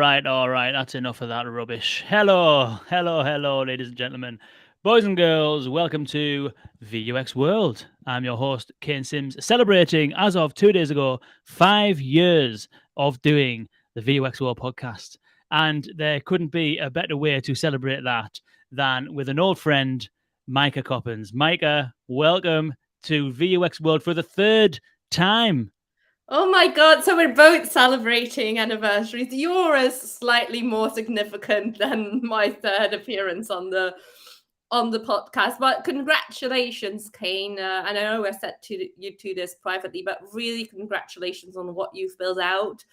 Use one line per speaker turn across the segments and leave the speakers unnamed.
right. That's enough of that rubbish. Hello, ladies and gentlemen, boys and girls. Welcome to VUX World. I'm your host, Kane Sims, celebrating, as of 2 days ago, 5 years of doing the VUX World podcast. And there couldn't be a better way to celebrate that than with an old friend, Maaike Coppens. Maaike, welcome to VUX World for the third time.
Oh my God, so we're both celebrating anniversaries. Yours is slightly more significant than my third appearance on the podcast. But congratulations, Kane. And I know I said to you to this privately, but really congratulations on what you've built out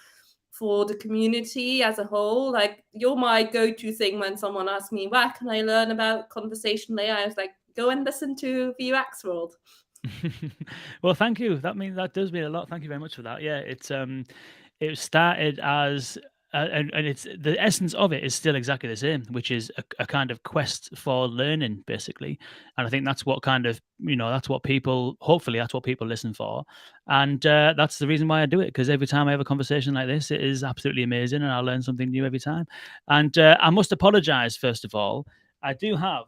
for the community as a whole. Like, you're my go-to thing when someone asks me, where can I learn about conversational AI? I was like, go and listen to VUX World.
Well, thank you. That does mean a lot. Thank you very much for that. Yeah, it started as and it's the essence of it is still exactly the same, which is a kind of quest for learning, basically. And I think that's what that's what people, hopefully that's what people listen for. And that's the reason why I do it, because every time I have a conversation like this, it is absolutely amazing and I learn something new every time. And I must apologize, first of all. I do have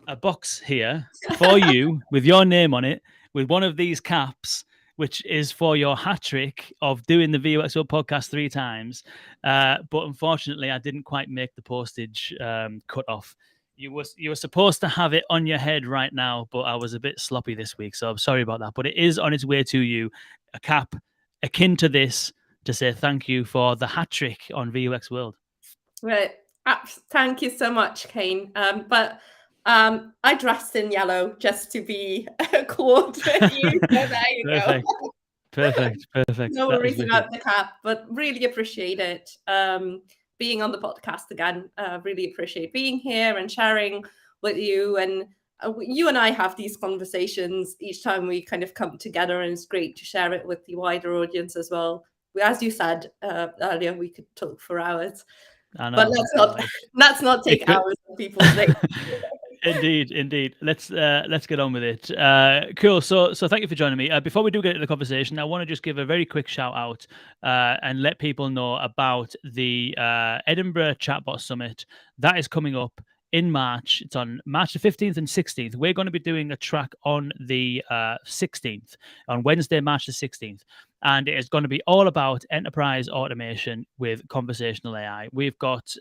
a box here for you with your name on it, with one of these caps, which is for your hat trick of doing the VUX World podcast 3 times. But unfortunately, I didn't quite make the postage cut off. You were supposed to have it on your head right now, but I was a bit sloppy this week, so I'm sorry about that. But it is on its way to you, a cap akin to this, to say thank you for the hat trick on VUX World.
Right. Thank you so much, Kane. But I dressed in yellow just to be cool with you. So there you
Perfect.
go.
Perfect.
No worries about the cap, but really appreciate it. Being on the podcast again, really appreciate being here and sharing with you. And you and I have these conversations each time we kind of come together, and it's great to share it with the wider audience as well. As you said earlier, we could talk for hours.
I know,
But let's not take hours of people's day.
Indeed. Let's get on with it. Cool. So thank you for joining me. Before we do get into the conversation, I want to just give a very quick shout out and let people know about the Edinburgh Chatbot Summit that is coming up in March. It's on March the 15th and 16th. We're going to be doing a track on the 16th, on Wednesday, March the 16th. And it is going to be all about enterprise automation with conversational AI. We've got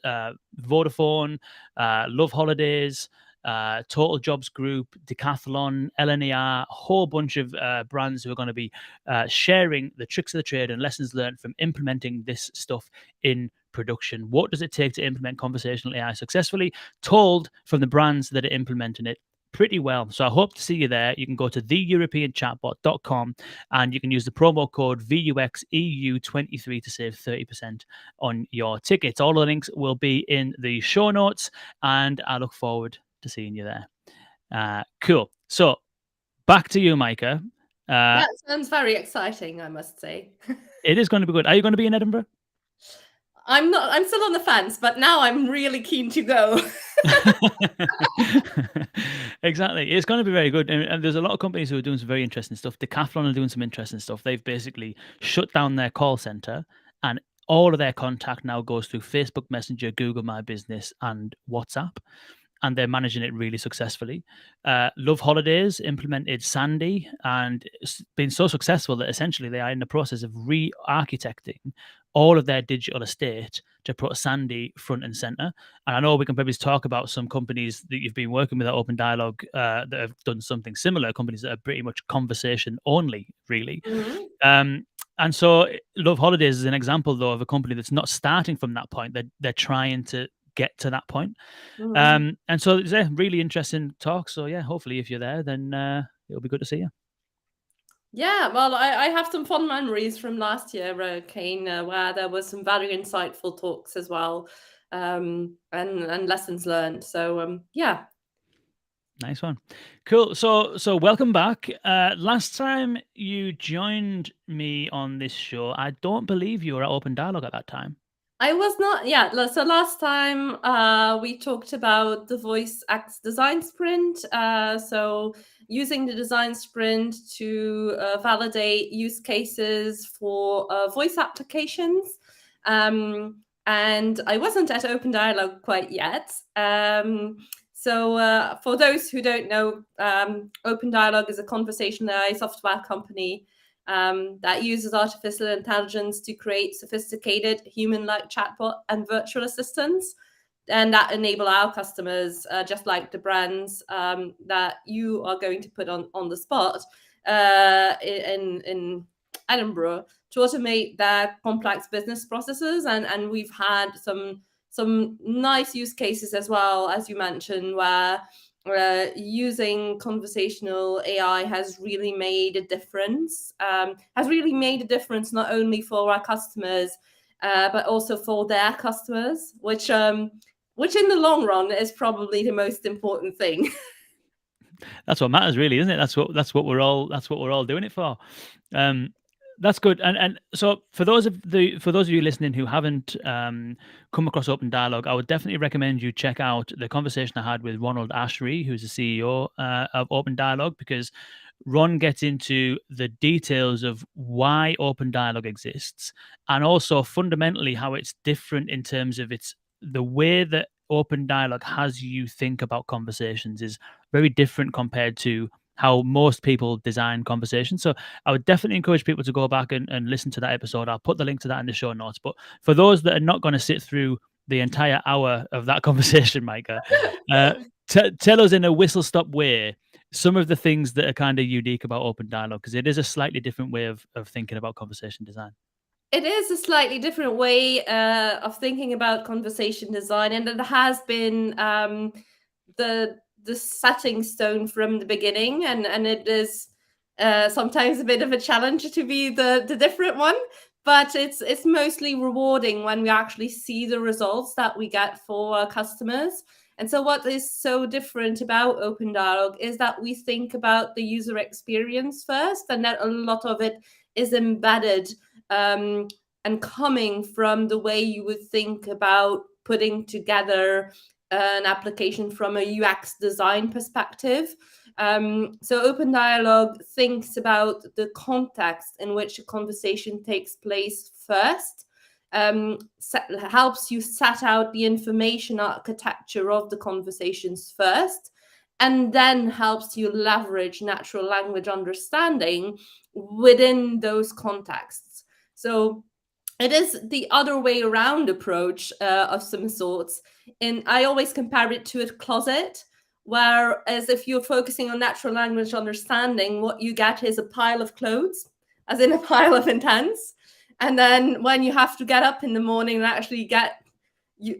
Vodafone, Love Holidays, Total Jobs Group, Decathlon, LNER, a whole bunch of brands who are going to be sharing the tricks of the trade and lessons learned from implementing this stuff in production. What does it take to implement conversational AI successfully? Told from the brands that are implementing it pretty well. So I hope to see you there. You can go to theeuropeanchatbot.com and you can use the promo code VUXEU23 to save 30% on your tickets. All the links will be in the show notes, and I look forward to seeing you there. Cool. So back to you, Maaike.
That sounds very exciting, I must say.
It is going to be good. Are you going to be in Edinburgh?
I'm not. I'm still on the fence, but now I'm really keen to go.
Exactly. It's going to be very good. And there's a lot of companies who are doing some very interesting stuff. Decathlon are doing some interesting stuff. They've basically shut down their call center, and all of their contact now goes through Facebook Messenger, Google My Business, and WhatsApp. And they're managing it really successfully. Love Holidays implemented Sandy, and it's been so successful that essentially they are in the process of re-architecting all of their digital estate to put Sandy front and center. And I know we can probably talk about some companies that you've been working with at OpenDialog that have done something similar, companies that are pretty much conversation only, really. Mm-hmm. And so Love Holidays is an example, though, of a company that's not starting from that point. They're trying to get to that point. Mm-hmm. And so it's a really interesting talk. So yeah, hopefully if you're there, then it'll be good to see you.
Yeah, well, I have some fond memories from last year, Kane, where there was some very insightful talks as well, and lessons learned. So yeah.
Nice one. Cool. So welcome back. Last time you joined me on this show, I don't believe you were at OpenDialog at that time.
I was not. Yeah. So last time we talked about the VoiceX design sprint. So using the design sprint to validate use cases for voice applications. And I wasn't at OpenDialog quite yet. So for those who don't know, OpenDialog is a conversational AI software company that uses artificial intelligence to create sophisticated human-like chatbot and virtual assistants, and that enable our customers, just like the brands that you are going to put on the spot in Edinburgh, to automate their complex business processes. And we've had some nice use cases as well, as you mentioned, where using conversational AI has really made a difference. Not only for our customers, but also for their customers, which in the long run is probably the most important thing.
That's what matters, really, isn't it? That's what we're all doing it for. That's good. And so for those of you listening who haven't come across OpenDialog, I would definitely recommend you check out the conversation I had with Ronald Ashry, who's the CEO of OpenDialog, because Ron gets into the details of why OpenDialog exists, and also fundamentally how it's different in terms of the way that OpenDialog has you think about conversations is very different compared to how most people design conversations. So I would definitely encourage people to go back and listen to that episode. I'll put the link to that in the show notes. But for those that are not going to sit through the entire hour of that conversation, Maaike, tell us in a whistle-stop way some of the things that are kind of unique about OpenDialog, because it is a slightly different way of thinking about conversation design.
It is a slightly different way of thinking about conversation design, and it has been the setting stone from the beginning, and it is sometimes a bit of a challenge to be the different one, but it's mostly rewarding when we actually see the results that we get for our customers. And so what is so different about OpenDialog is that we think about the user experience first, and that a lot of it is embedded and coming from the way you would think about putting together an application from a UX design perspective. So OpenDialog thinks about the context in which a conversation takes place first, helps you set out the information architecture of the conversations first, and then helps you leverage natural language understanding within those contexts. So it is the other way around approach of some sorts. And I always compare it to a closet, whereas if you're focusing on natural language understanding, what you get is a pile of clothes, as in a pile of intents. And then when you have to get up in the morning and actually get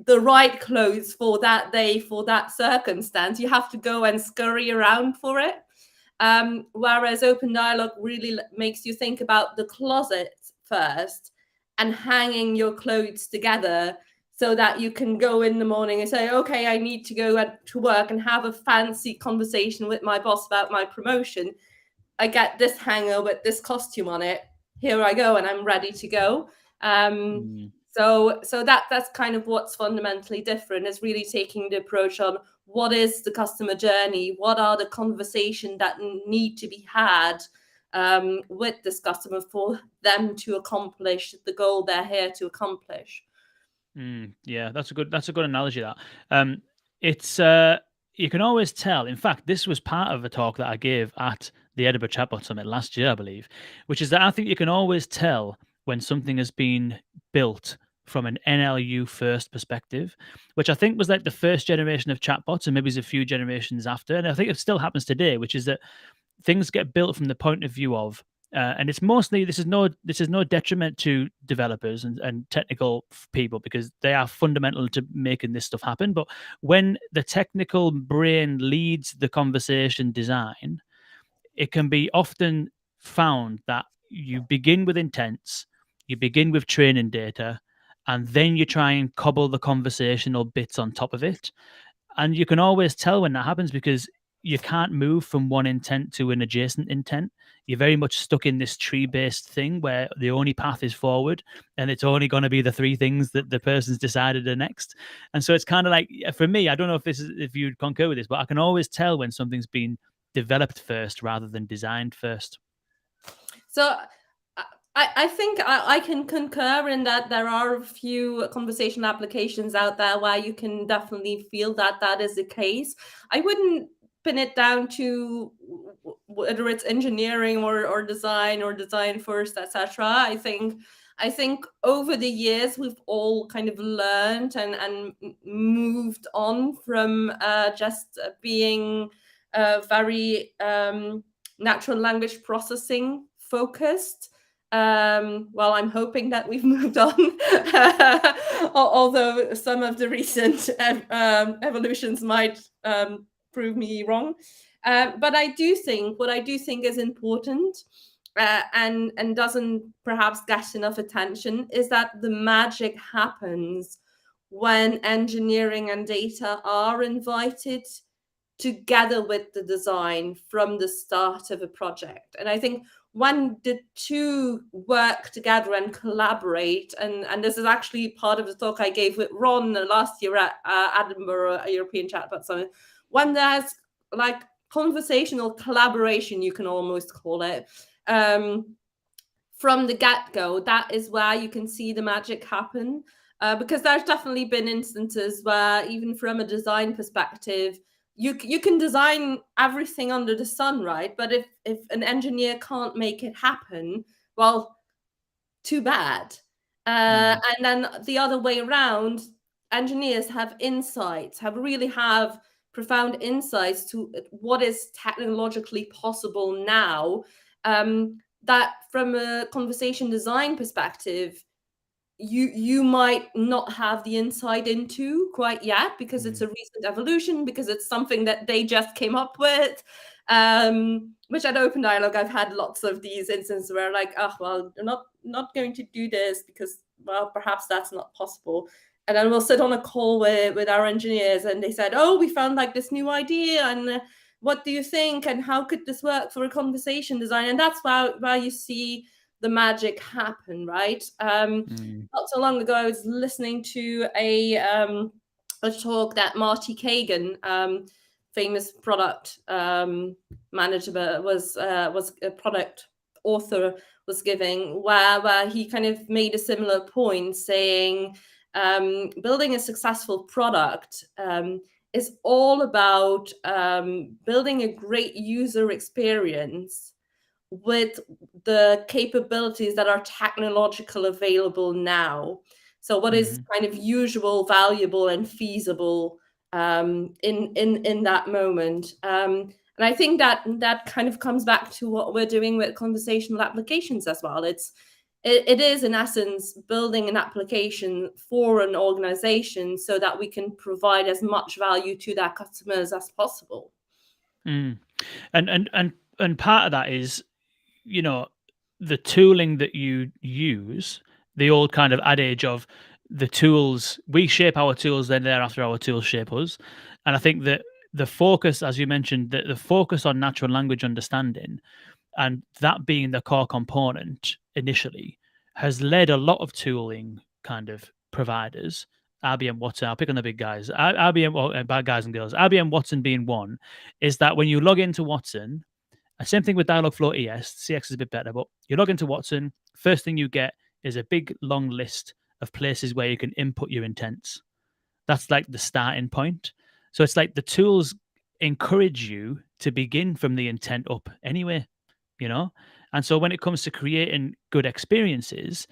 the right clothes for that day, for that circumstance, you have to go and scurry around for it. Whereas OpenDialog really makes you think about the closet first and hanging your clothes together so that you can go in the morning and say, okay, I need to go to work and have a fancy conversation with my boss about my promotion. I get this hanger with this costume on it. Here I go, and I'm ready to go. So that's kind of what's fundamentally different, is really taking the approach on what is the customer journey, what are the conversations that need to be had with this customer for them to accomplish the goal they're here to accomplish.
Yeah, that's a good analogy. That it's you can always tell. In fact, this was part of a talk that I gave at the Edinburgh Chatbot Summit last year, I believe, which is that I think you can always tell when something has been built from an NLU first perspective, which I think was like the first generation of chatbots, and maybe there's a few generations after, and I think it still happens today, which is that things get built from the point of view of and it's mostly this is no detriment to developers and technical people, because they are fundamental to making this stuff happen. But when the technical brain leads the conversation design, it can be often found that you begin with intents, you begin with training data, and then you try and cobble the conversational bits on top of it. And you can always tell when that happens, because you can't move from one intent to an adjacent intent. You're very much stuck in this tree-based thing where the only path is forward, and it's only going to be the three things that the person's decided are next. And so it's kind of like, for me, I don't know if you'd concur with this, but I can always tell when something's been developed first rather than designed first.
So I think I can concur in that there are a few conversational applications out there where you can definitely feel that that is the case. I wouldn't pin it down to whether it's engineering or design first, etc. I think over the years we've all kind of learned and moved on from just being very natural language processing focused. Well, I'm hoping that we've moved on, although some of the recent evolutions might prove me wrong. But what I do think is important and doesn't perhaps get enough attention is that the magic happens when engineering and data are invited together with the design from the start of a project. And I think when the two work together and collaborate, and this is actually part of the talk I gave with Ron last year at Edinburgh European Chatbot Summit, when there's like conversational collaboration, you can almost call it, from the get-go, that is where you can see the magic happen. Because there's definitely been instances where even from a design perspective, you can design everything under the sun, right? But if an engineer can't make it happen, well, too bad. And then the other way around, engineers have insights, really have profound insights to what is technologically possible now, that from a conversation design perspective, you might not have the insight into quite yet because it's a recent evolution, because it's something that they just came up with. Which at OpenDialog, I've had lots of these instances where like, oh, well, you're not going to do this because, well, perhaps that's not possible. And then we'll sit on a call with our engineers and they said, oh, we found like this new idea and what do you think? And how could this work for a conversation design? And that's where you see the magic happen, right? Not so long ago, I was listening to a talk that Marty Kagan, famous product manager, was a product author, was giving, where he kind of made a similar point, saying building a successful product is all about building a great user experience with the capabilities that are technological available now. So what is kind of usual, valuable, and feasible in that moment. And I think that kind of comes back to what we're doing with conversational applications as well. It is in essence building an application for an organization so that we can provide as much value to their customers as possible.
And part of that is, the tooling that you use, the old kind of adage of the tools, we shape our tools, then thereafter our tools shape us. And I think that the focus, as you mentioned, the focus on natural language understanding and that being the core component initially has led a lot of tooling kind of providers, IBM Watson, I'll pick on the big guys, IBM, bad guys and girls, IBM Watson being one, is that when you log into Watson, same thing with Dialogflow ES, CX is a bit better, but you log into Watson, first thing you get is a big long list of places where you can input your intents. That's like the starting point. So it's like the tools encourage you to begin from the intent up anyway, And so when it comes to creating good experiences,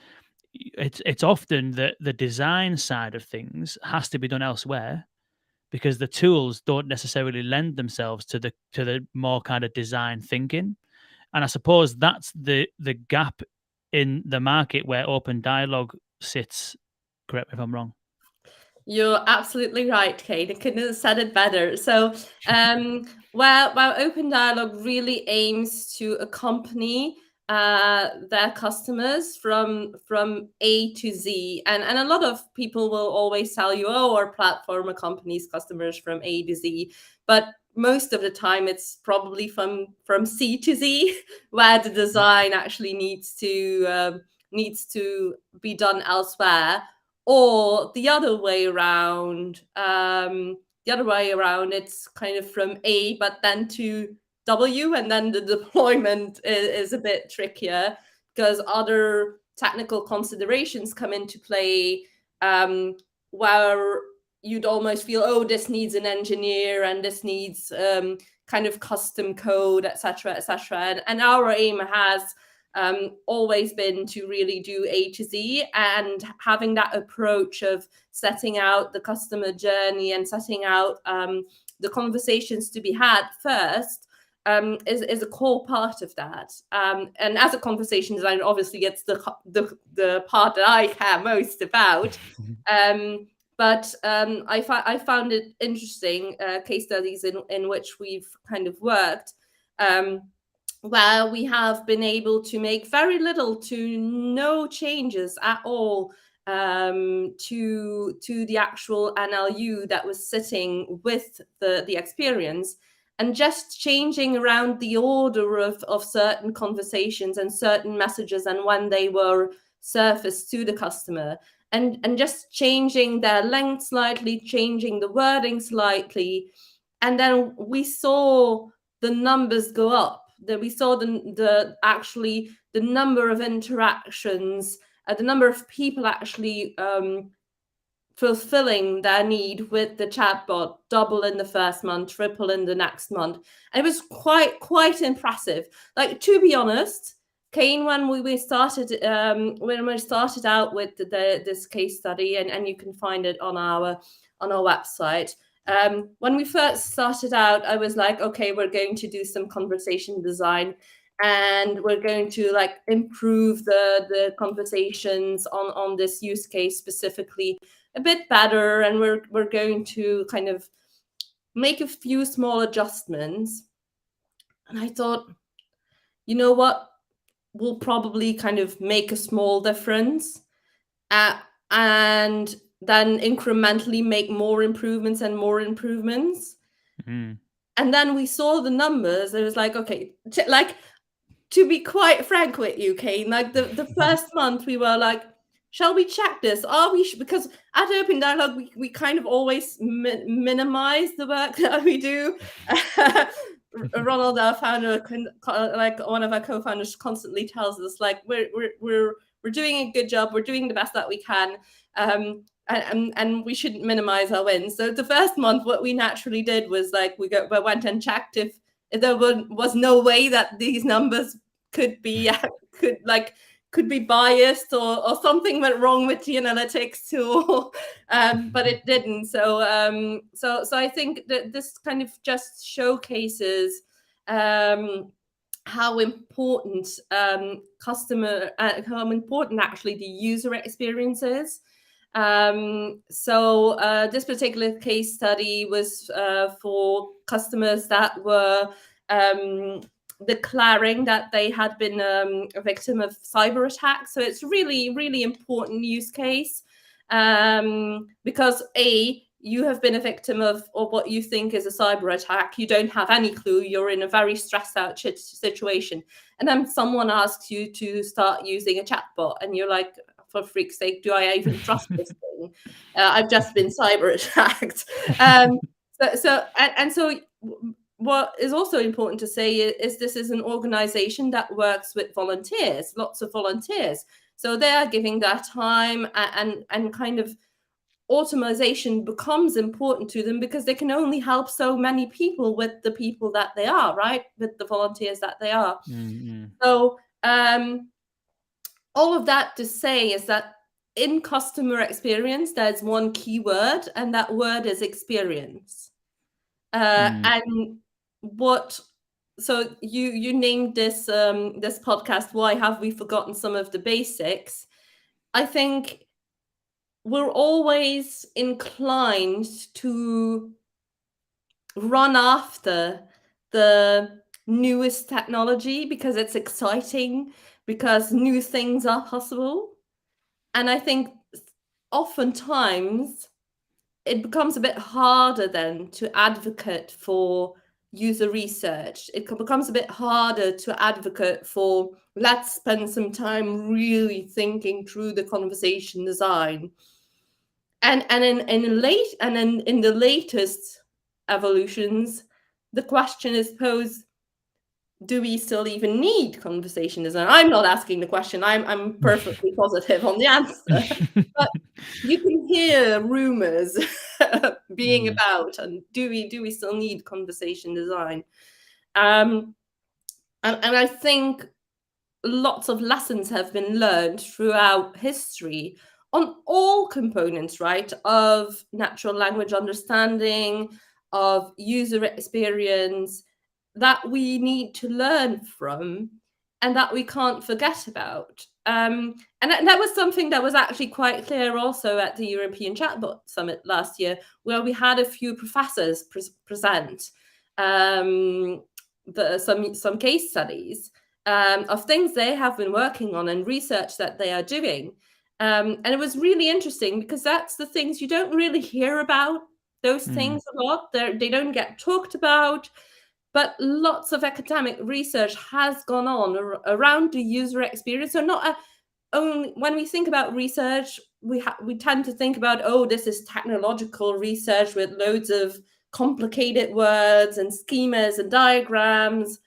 it's often that the design side of things has to be done elsewhere because the tools don't necessarily lend themselves to the more kind of design thinking. And I suppose that's the gap in the market where OpenDialog sits. Correct me if I'm wrong.
You're absolutely right, Kate. I couldn't have said it better. So, while OpenDialog really aims to accompany their customers from A to Z, and a lot of people will always tell you, "Oh, our platform accompanies customers from A to Z," but most of the time it's probably from C to Z, where the design actually needs to be done elsewhere. Or the other way around, it's kind of from A, but then to W, and then the deployment is a bit trickier because other technical considerations come into play, where you'd almost feel, oh, this needs an engineer and this needs kind of custom code, etc., etc. And our aim has always been to really do A to Z, and having that approach of setting out the customer journey and setting out the conversations to be had first is a core part of that. And as a conversation designer, obviously it's the part that I care most about. But I found it interesting, case studies in which we've kind of worked, where we have been able to make very little to no changes at all to the actual NLU that was sitting with the experience, and just changing around the order of certain conversations and certain messages and when they were surfaced to the customer. And just changing their length slightly, changing the wording slightly. And then we saw the numbers go up. We saw the number of interactions, the number of people actually fulfilling their need with the chatbot double in the first month, triple in the next month. And it was quite impressive. Like, to be honest, Kane, when we started out with this case study, and you can find it on our website. When we first started out, I was like, okay, we're going to do some conversation design, and we're going to like improve the conversations on this use case specifically a bit better, and we're going to kind of make a few small adjustments. And I thought, you know what? Will probably kind of make a small difference, and then incrementally make more improvements and more improvements. And then we saw the numbers. It was like, okay, like, to be quite frank with you, Kane, like the first month we were like, shall we check this? Are we? Because at OpenDialog, we kind of always minimize the work that we do. Ronald, our founder, like one of our co-founders, constantly tells us, like, we're doing a good job, we're doing the best that we can, and we shouldn't minimize our wins. So the first month, what we naturally did was like we went and checked if there was no way that these numbers could be biased, or something went wrong with the analytics tool, but it didn't. So I think that this kind of just showcases how important how important actually the user experience is. So this particular case study was for customers that were declaring that they had been a victim of cyber attack. So it's really, really important use case, because you have been a victim of what you think is a cyber attack. You don't have any clue. You're in a very stressed out situation. And then someone asks you to start using a chatbot, and you're like, for freak's sake, do I even trust this thing? I've just been cyber attacked. So what is also important to say is this is an organization that works with volunteers, lots of volunteers. So they are giving their time, and kind of automation becomes important to them because they can only help so many people with the people that they are, right? With the volunteers that they are. So all of that to say is that in customer experience, there's one key word, and that word is experience. And so you named this this podcast, Why Have We Forgotten Some of the Basics? I think we're always inclined to run after the newest technology because it's exciting, because new things are possible. And I think oftentimes it becomes a bit harder then to advocate for user research. It becomes a bit harder to advocate for, let's spend some time really thinking through the conversation design. And in the latest evolutions, the question is posed, do we still even need conversation design? I'm not asking the question. I'm perfectly positive on the answer. But you can hear rumors being about, and do we still need conversation design? And I think lots of lessons have been learned throughout history on all components, right, of natural language understanding, of user experience, that we need to learn from and that we can't forget about. And that was something that was actually quite clear also at the European Chatbot Summit last year, where we had a few professors present some case studies of things they have been working on and research that they are doing. And it was really interesting because that's the things you don't really hear about, those things a lot. They don't get talked about, but lots of academic research has gone on around the user experience. So not only when we think about research, we tend to think about, oh, this is technological research with loads of complicated words and schemas and diagrams.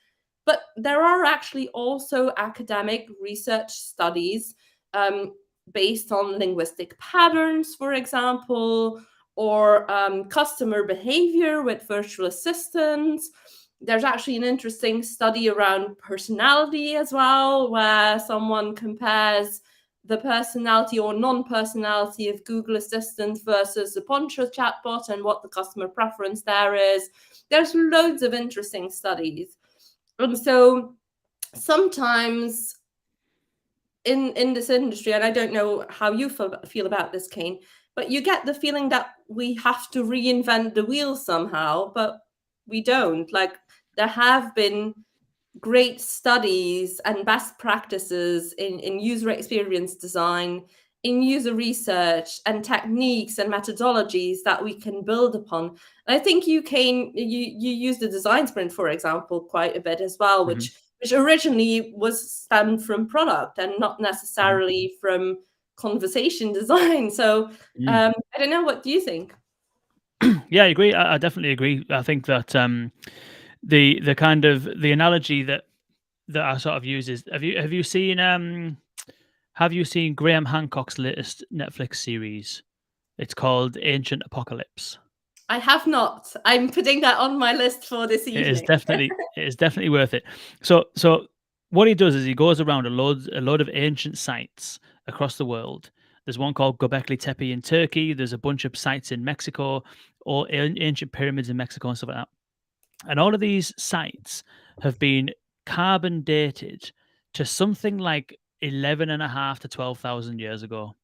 But there are actually also academic research studies based on linguistic patterns, for example, or customer behavior with virtual assistants. There's actually an interesting study around personality as well, where someone compares the personality or non-personality of Google Assistant versus the Poncho chatbot and what the customer preference there is. There's loads of interesting studies. And so sometimes in this industry, and I don't know how you feel about this, Kane, but you get the feeling that we have to reinvent the wheel somehow, but we don't. Like, there have been great studies and best practices in user experience design, in user research and techniques and methodologies that we can build upon. And I think you use the design sprint, for example, quite a bit as well, which originally was stemmed from product and not necessarily from conversation design. So I don't know, what do you think?
Yeah, I agree. I definitely agree. I think that the kind of the analogy that I sort of use is, have you seen Graham Hancock's latest Netflix series? It's called Ancient Apocalypse.
I have not. I'm putting that on my list for this evening.
It is definitely worth it. So what he does is he goes around a load of ancient sites across the world. There's one called Göbekli Tepe in Turkey. There's a bunch of sites in Mexico, or ancient pyramids in Mexico and stuff like that. And all of these sites have been carbon dated to something like 11.5 to 12,000 years ago.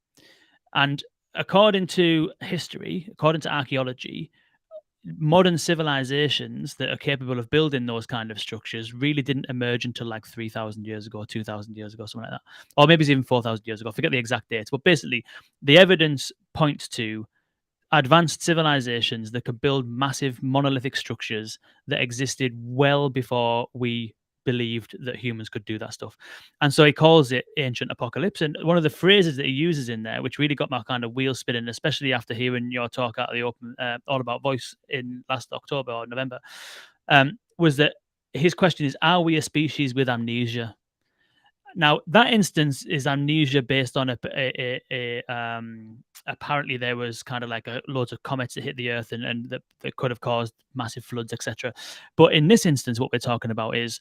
And according to history, according to archaeology, modern civilizations that are capable of building those kind of structures really didn't emerge until like 3,000 years ago, 2,000 years ago, something like that. Or maybe it's even 4,000 years ago. I forget the exact dates. But basically, the evidence points to advanced civilizations that could build massive monolithic structures that existed well before we believed that humans could do that stuff. And so he calls it ancient apocalypse. And one of the phrases that he uses in there, which really got my kind of wheel spinning, especially after hearing your talk at the Open All About Voice in last October or November, was that his question is, are we a species with amnesia? Now, that instance is amnesia based on apparently there was kind of like loads of comets that hit the Earth and that could have caused massive floods, etc. But in this instance, what we're talking about is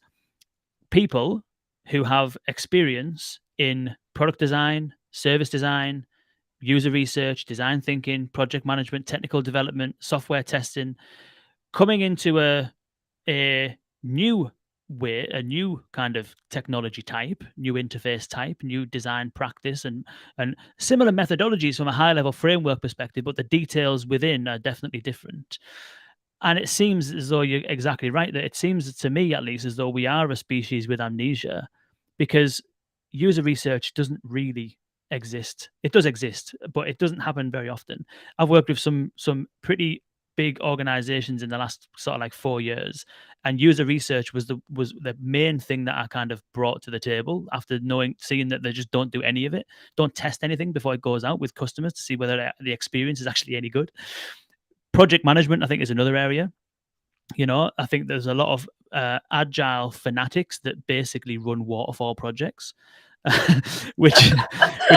people who have experience in product design, service design, user research, design thinking, project management, technical development, software testing, coming into a new way, a new kind of technology type, new interface type, new design practice, and similar methodologies from a high level framework perspective, but the details within are definitely different. And it seems as though you're exactly right, that it seems to me, at least, as though we are a species with amnesia, because user research doesn't really exist. It does exist, but it doesn't happen very often. I've worked with some pretty big organizations in the last sort of like 4 years, and user research was the main thing that I kind of brought to the table after seeing that they just don't do any of it, don't test anything before it goes out with customers to see whether the experience is actually any good. Project management, I think, is another area. I think there's a lot of agile fanatics that basically run waterfall projects, which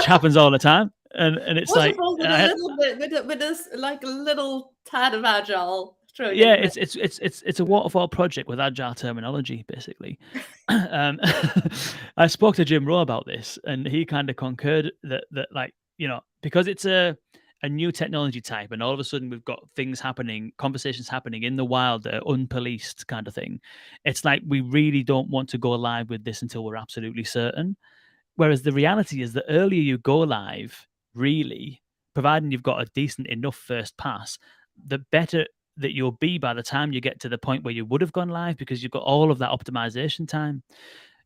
happens all the time. And it's like,
Waterfall with a little bit, with this like a little tad of agile thrown
yeah,
into it.
it's a waterfall project with agile terminology, basically. I spoke to Jim Rowe about this, and he kind of concurred that like, because it's a new technology type, and all of a sudden we've got things happening, conversations happening in the wild that are unpoliced, kind of thing. It's like we really don't want to go live with this until we're absolutely certain. Whereas the reality is, the earlier you go live, really, providing you've got a decent enough first pass, the better that you'll be by the time you get to the point where you would have gone live, because you've got all of that optimization time.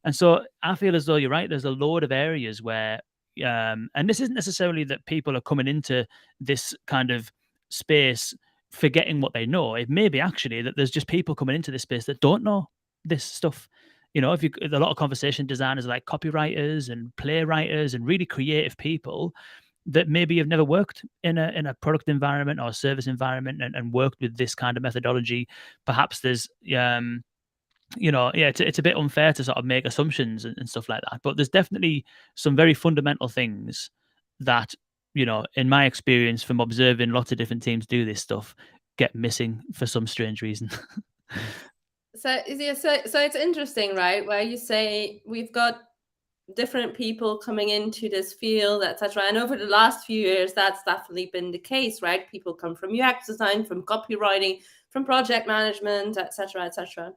And so I feel as though you're right. There's a load of areas where, and this isn't necessarily that people are coming into this kind of space forgetting what they know. It may be actually that there's just people coming into this space that don't know this stuff. If a lot of conversation designers are like copywriters and playwriters and really creative people that maybe have never worked in a product environment or a service environment, and worked with this kind of methodology. Perhaps there's it's a bit unfair to sort of make assumptions and stuff like that. But there's definitely some very fundamental things that, in my experience from observing lots of different teams do this stuff, get missing for some strange reason.
So it's interesting, right? Where you say we've got different people coming into this field, etc. And over the last few years, that's definitely been the case, right? People come from UX design, from copywriting, from project management, etc., etc.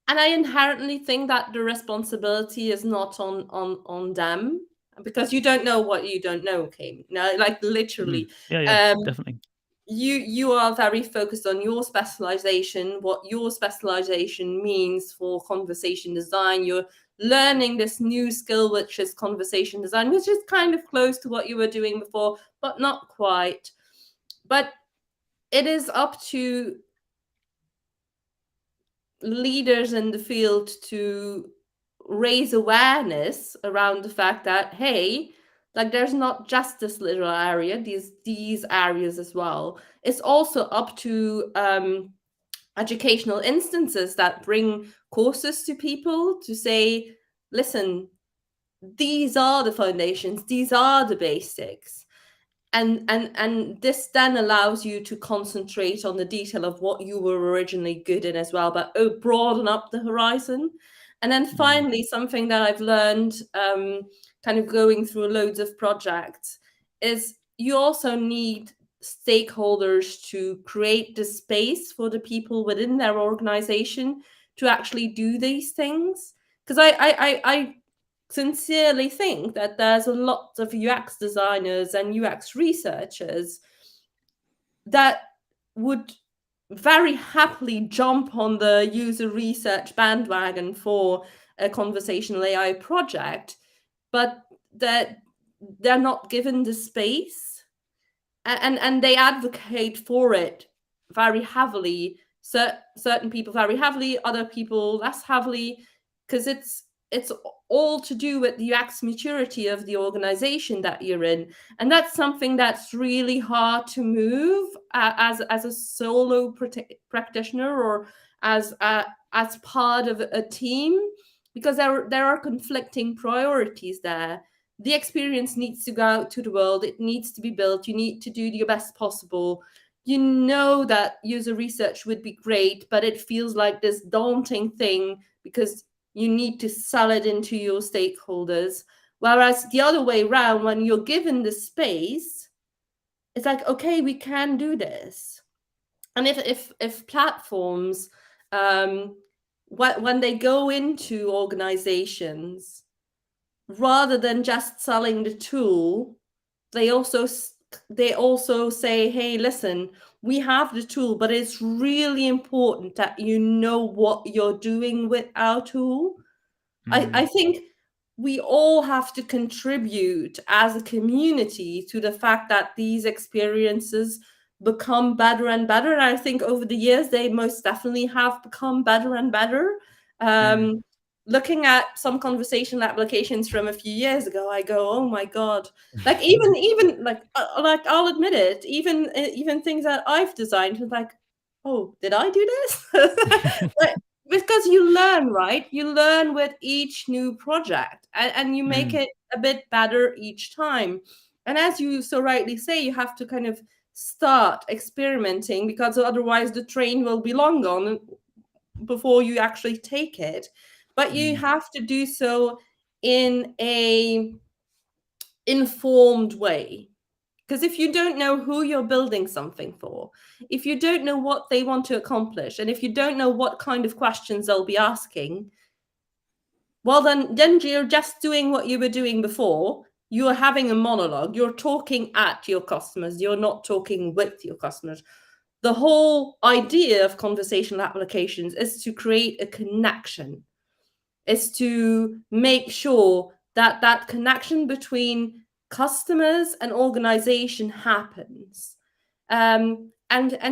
And I inherently think that the responsibility is not on them, because you don't know what you don't know, Kim. Like literally.
Yeah, definitely.
You are very focused on your specialization, what your specialization means for conversation design. You're learning this new skill, which is conversation design, which is kind of close to what you were doing before, but not quite. But it is up to leaders in the field to raise awareness around the fact that, hey, like there's not just this little area, these areas as well. It's also up to educational instances that bring courses to people to say, listen, these are the foundations, these are the basics. And this then allows you to concentrate on the detail of what you were originally good in as well, but broaden up the horizon. And then finally, something that I've learned kind of going through loads of projects is you also need stakeholders to create the space for the people within their organization to actually do these things. Because I sincerely think that there's a lot of UX designers and UX researchers that would very happily jump on the user research bandwagon for a conversational AI project, but that they're not given the space, and they advocate for it very heavily. Certain people very heavily, other people less heavily, because it's all to do with the UX maturity of the organization that you're in. And that's something that's really hard to move as a solo practitioner, or as part of a team, because there are conflicting priorities there. The experience needs to go out to the world. It needs to be built. You need to do your best possible. You know that user research would be great, but it feels like this daunting thing because you need to sell it into your stakeholders. Whereas the other way around, when you're given the space, it's like, okay, we can do this. And if platforms, when they go into organizations, rather than just selling the tool, they also say, hey, listen, we have the tool, but it's really important that you know what you're doing with our tool. I think we all have to contribute as a community to the fact that these experiences become better and better. And I think over the years, they most definitely have become better and better. Looking at some conversational applications from a few years ago, I go, oh my God. Like even like I'll admit it, even things that I've designed, like, oh, did I do this? Because you learn, right? You learn with each new project, and you make it a bit better each time. And as you so rightly say, you have to kind of start experimenting, because otherwise the train will be long gone before you actually take it. But you have to do so in a informed way. Because if you don't know who you're building something for, if you don't know what they want to accomplish, and if you don't know what kind of questions they'll be asking, well, then you're just doing what you were doing before. You're having a monologue. You're talking at your customers. You're not talking with your customers. The whole idea of conversational applications is to create a connection, is to make sure that that connection between customers and organization happens. And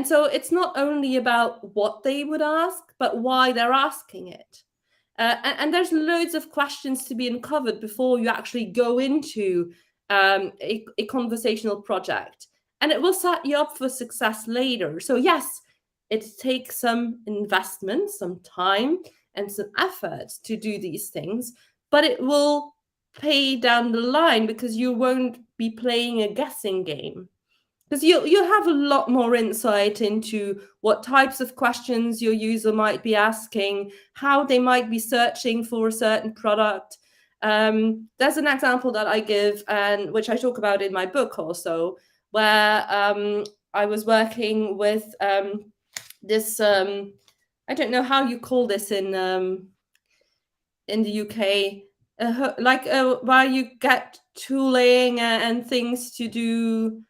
so it's not only about what they would ask, but why they're asking it. And there's loads of questions to be uncovered before you actually go into a conversational project. And it will set you up for success later. So yes, it takes some investment, some time, and some effort to do these things, but it will pay down the line, because you won't be playing a guessing game. Because you have a lot more insight into what types of questions your user might be asking, how they might be searching for a certain product. There's an example that I give, and which I talk about in my book also, where I was working with this. I don't know how you call this in the UK, where you get tooling and things to do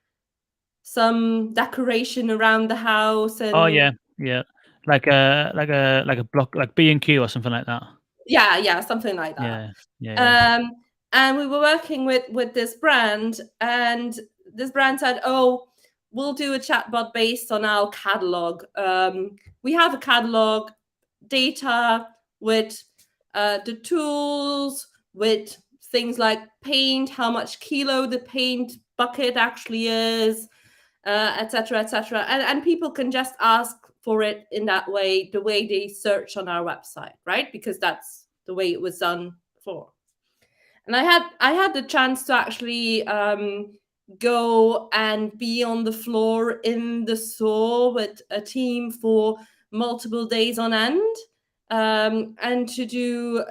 some decoration around the house. And
Oh yeah, like a block, like B&Q or something like that.
yeah, something like that.
Yeah.
And we were working with this brand, and this brand said, oh, we'll do a chatbot based on our catalog. We have a catalog data with the tools, with things like paint, how much kilo the paint bucket actually is, etc., etc. And people can just ask for it in that way, the way they search on our website, right? Because that's the way it was done before. And I had the chance to actually go and be on the floor in the store with a team for multiple days on end, and to do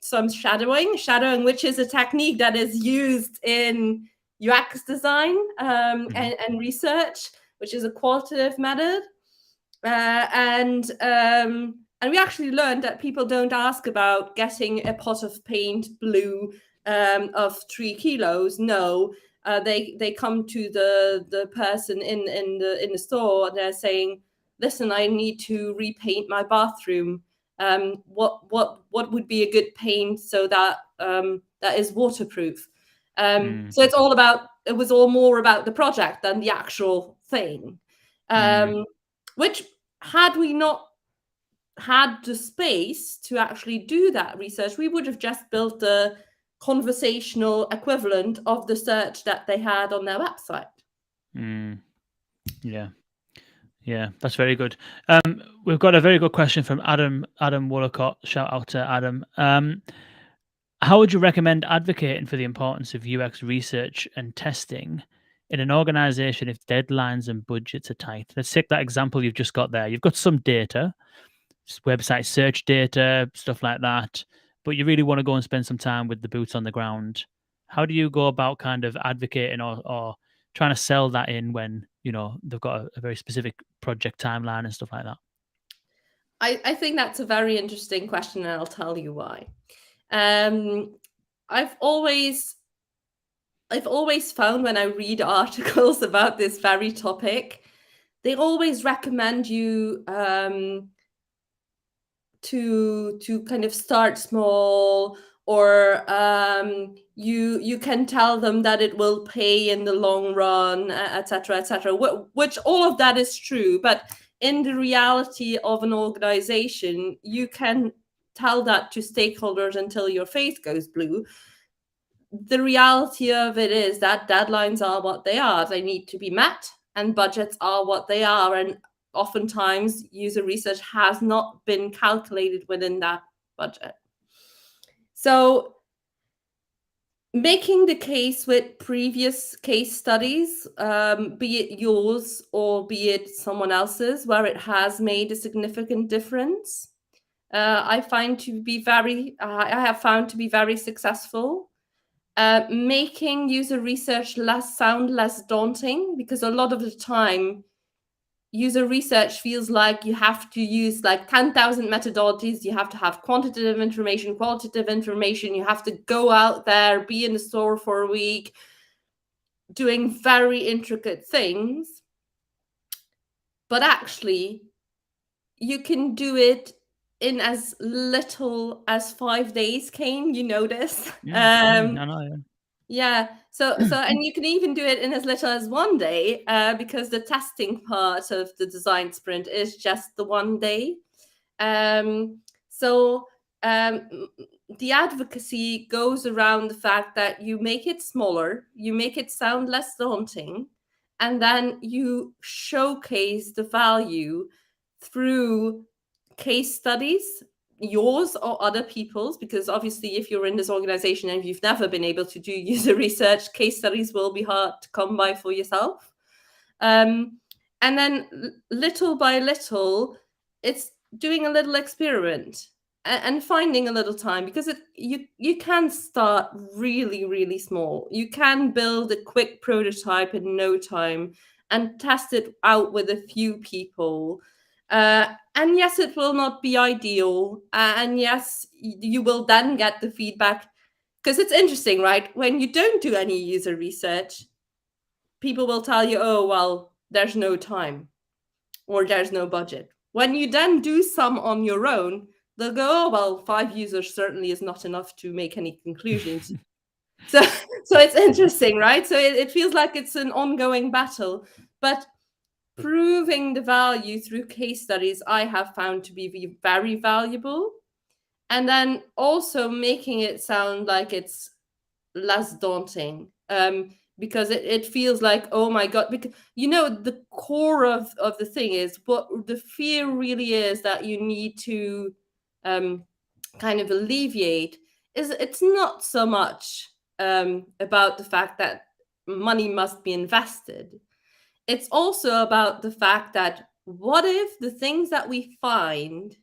some shadowing, which is a technique that is used in UX design and research, which is a qualitative method. And we actually learned that people don't ask about getting a pot of paint blue of 3 kilos. No, they come to the person in the store. They're saying, "Listen, I need to repaint my bathroom. What would be a good paint so that that is waterproof?" So it was all more about the project than the actual thing. Which, had we not had the space to actually do that research, we would have just built the conversational equivalent of the search that they had on their website.
Yeah, that's very good. We've got a very good question from Adam Woolacott. Shout out to Adam. How would you recommend advocating for the importance of UX research and testing in an organization if deadlines and budgets are tight? Let's take that example you've just got there. You've got some data, website search data, stuff like that, but you really want to go and spend some time with the boots on the ground. How do you go about kind of advocating or trying to sell that in when, they've got a very specific project timeline and stuff like that?
I think that's a very interesting question, and I'll tell you why. I've always found, when I read articles about this very topic, they always recommend you to kind of start small, or you can tell them that it will pay in the long run, etc., etc. Which all of that is true, but in the reality of an organization, you can tell that to stakeholders until your face goes blue. The reality of it is that deadlines are what they are. They need to be met, and budgets are what they are. And oftentimes user research has not been calculated within that budget. So making the case with previous case studies, be it yours or be it someone else's, where it has made a significant difference, I have found to be very successful. Making user research sound less daunting, because a lot of the time user research feels like you have to use like 10,000 methodologies. You have to have quantitative information, qualitative information. You have to go out there, be in the store for a week, doing very intricate things. But actually, you can do it in as little as 5 days, Kane. You know this.
I know, yeah.
Yeah. So and you can even do it in as little as 1 day, because the testing part of the design sprint is just the 1 day. So the advocacy goes around the fact that you make it smaller, you make it sound less daunting, and then you showcase the value through case studies, yours or other people's, because obviously if you're in this organization and you've never been able to do user research, case studies will be hard to come by for yourself. And then little by little, it's doing a little experiment and finding a little time, because you can start really, really small. You can build a quick prototype in no time and test it out with a few people. And yes, it will not be ideal. And yes, you will then get the feedback, because it's interesting, right? When you don't do any user research, people will tell you, oh, well, there's no time or there's no budget. When you then do some on your own, they'll go, oh, well, 5 users certainly is not enough to make any conclusions. So it's interesting, right? So it feels like it's an ongoing battle. But proving the value through case studies, I have found to be very valuable. And then also making it sound like it's less daunting, because it feels like, oh my God, because the core of the thing is, what the fear really is that you need to kind of alleviate is, it's not so much about the fact that money must be invested. It's also about the fact that what if the things that we find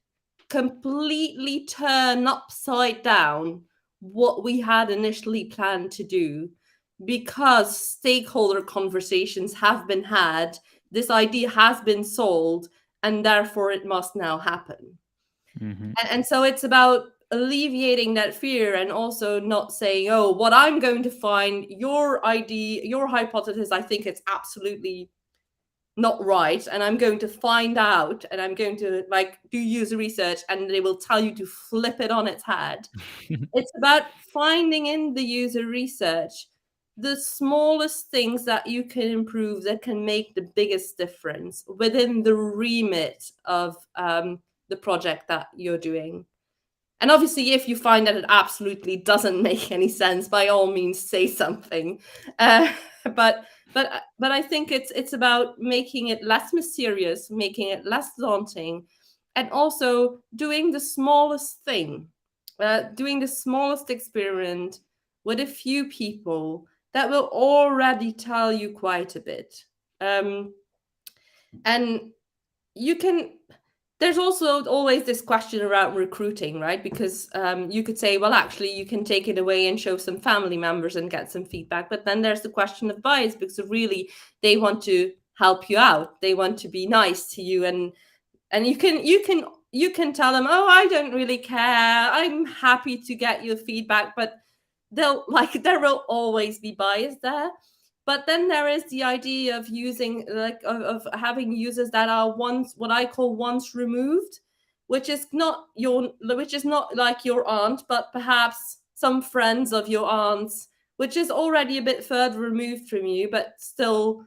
completely turn upside down what we had initially planned to do, because stakeholder conversations have been had, this idea has been sold, and therefore it must now happen. And so it's about alleviating that fear, and also not saying, oh, what I'm going to find, your idea, your hypothesis, I think it's absolutely not right, and I'm going to find out, and I'm going to do user research, and they will tell you to flip it on its head. It's about finding in the user research the smallest things that you can improve that can make the biggest difference within the remit of the project that you're doing. And obviously, if you find that it absolutely doesn't make any sense, by all means, say something. But I think it's about making it less mysterious, making it less daunting, and also doing the smallest thing, doing the smallest experiment with a few people that will already tell you quite a bit. And you can... There's also always this question around recruiting, right? Because you could say, well, actually, you can take it away and show some family members and get some feedback. But then there's the question of bias, because really they want to help you out. They want to be nice to you, and you can tell them, oh, I don't really care. I'm happy to get your feedback, but there will always be bias there. But then there is the idea of using of having users that are what I call once removed, which is not like your aunt, but perhaps some friends of your aunt's, which is already a bit further removed from you, but still,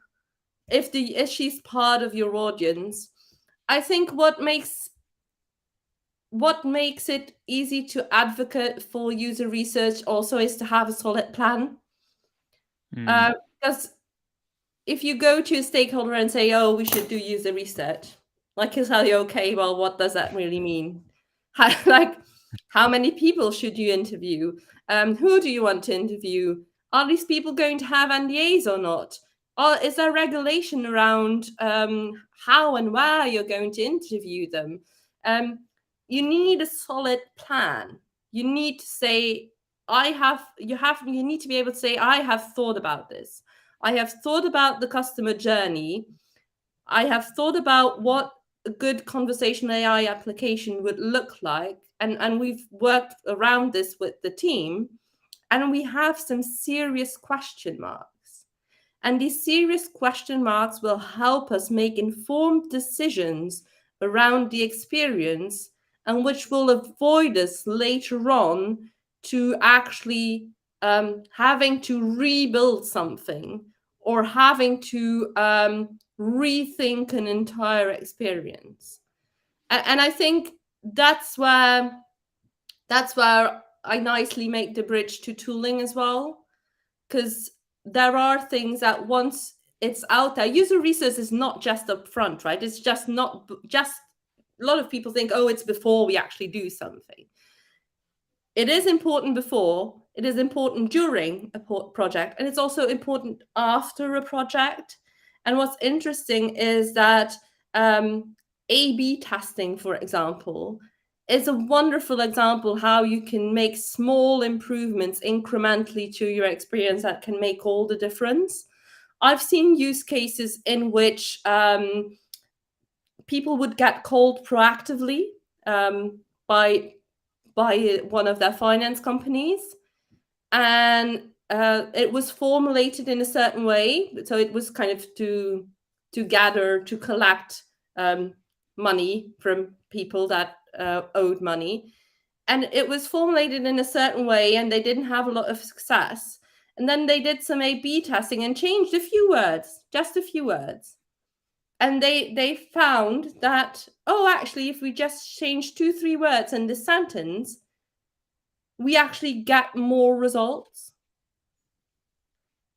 if she's part of your audience, I think what makes it easy to advocate for user research also is to have a solid plan. Because if you go to a stakeholder and say, oh, we should do user research, Like he'll tell you, okay, well, what does that really mean? How many people should you interview? Who do you want to interview? Are these people going to have NDAs or not? Or is there regulation around how and where you're going to interview them? You need a solid plan. You need to say, you need to be able to say, I have thought about this. I have thought about the customer journey. I have thought about what a good conversational AI application would look like. And we've worked around this with the team. And we have some serious question marks. And these serious question marks will help us make informed decisions around the experience, and which will avoid us later on to actually having to rebuild something or having to rethink an entire experience. And I think that's where I nicely make the bridge to tooling as well, because there are things that once it's out there, user research is not just up front, right? It's just not just, a lot of people think, oh, it's before we actually do something. It is important before, it is important during a project, and it's also important after a project. And what's interesting is that A/B testing, for example, is a wonderful example how you can make small improvements incrementally to your experience that can make all the difference. I've seen use cases in which people would get called proactively by one of their finance companies, and it was formulated in a certain way. So it was kind of to collect money from people that owed money, and it was formulated in a certain way, and they didn't have a lot of success. And then they did some A/B testing and changed a few words, just a few words. And they found that, oh, actually, if we just change 2-3 words in this sentence, we actually get more results.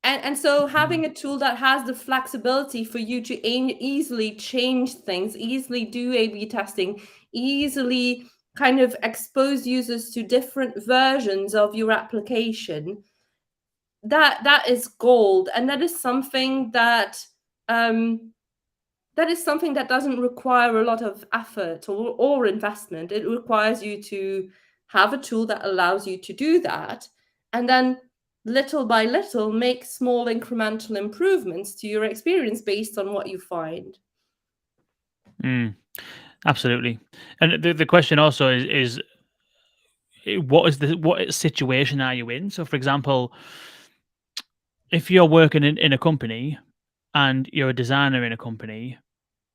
And so having a tool that has the flexibility for you to easily change things, easily do A/B testing, easily kind of expose users to different versions of your application, that is gold. And that is something that doesn't require a lot of effort or investment. It requires you to have a tool that allows you to do that, and then little by little make small incremental improvements to your experience based on what you find.
Absolutely. And the question also is what situation are you in? So, for example, if you're working in a company and you're a designer in a company,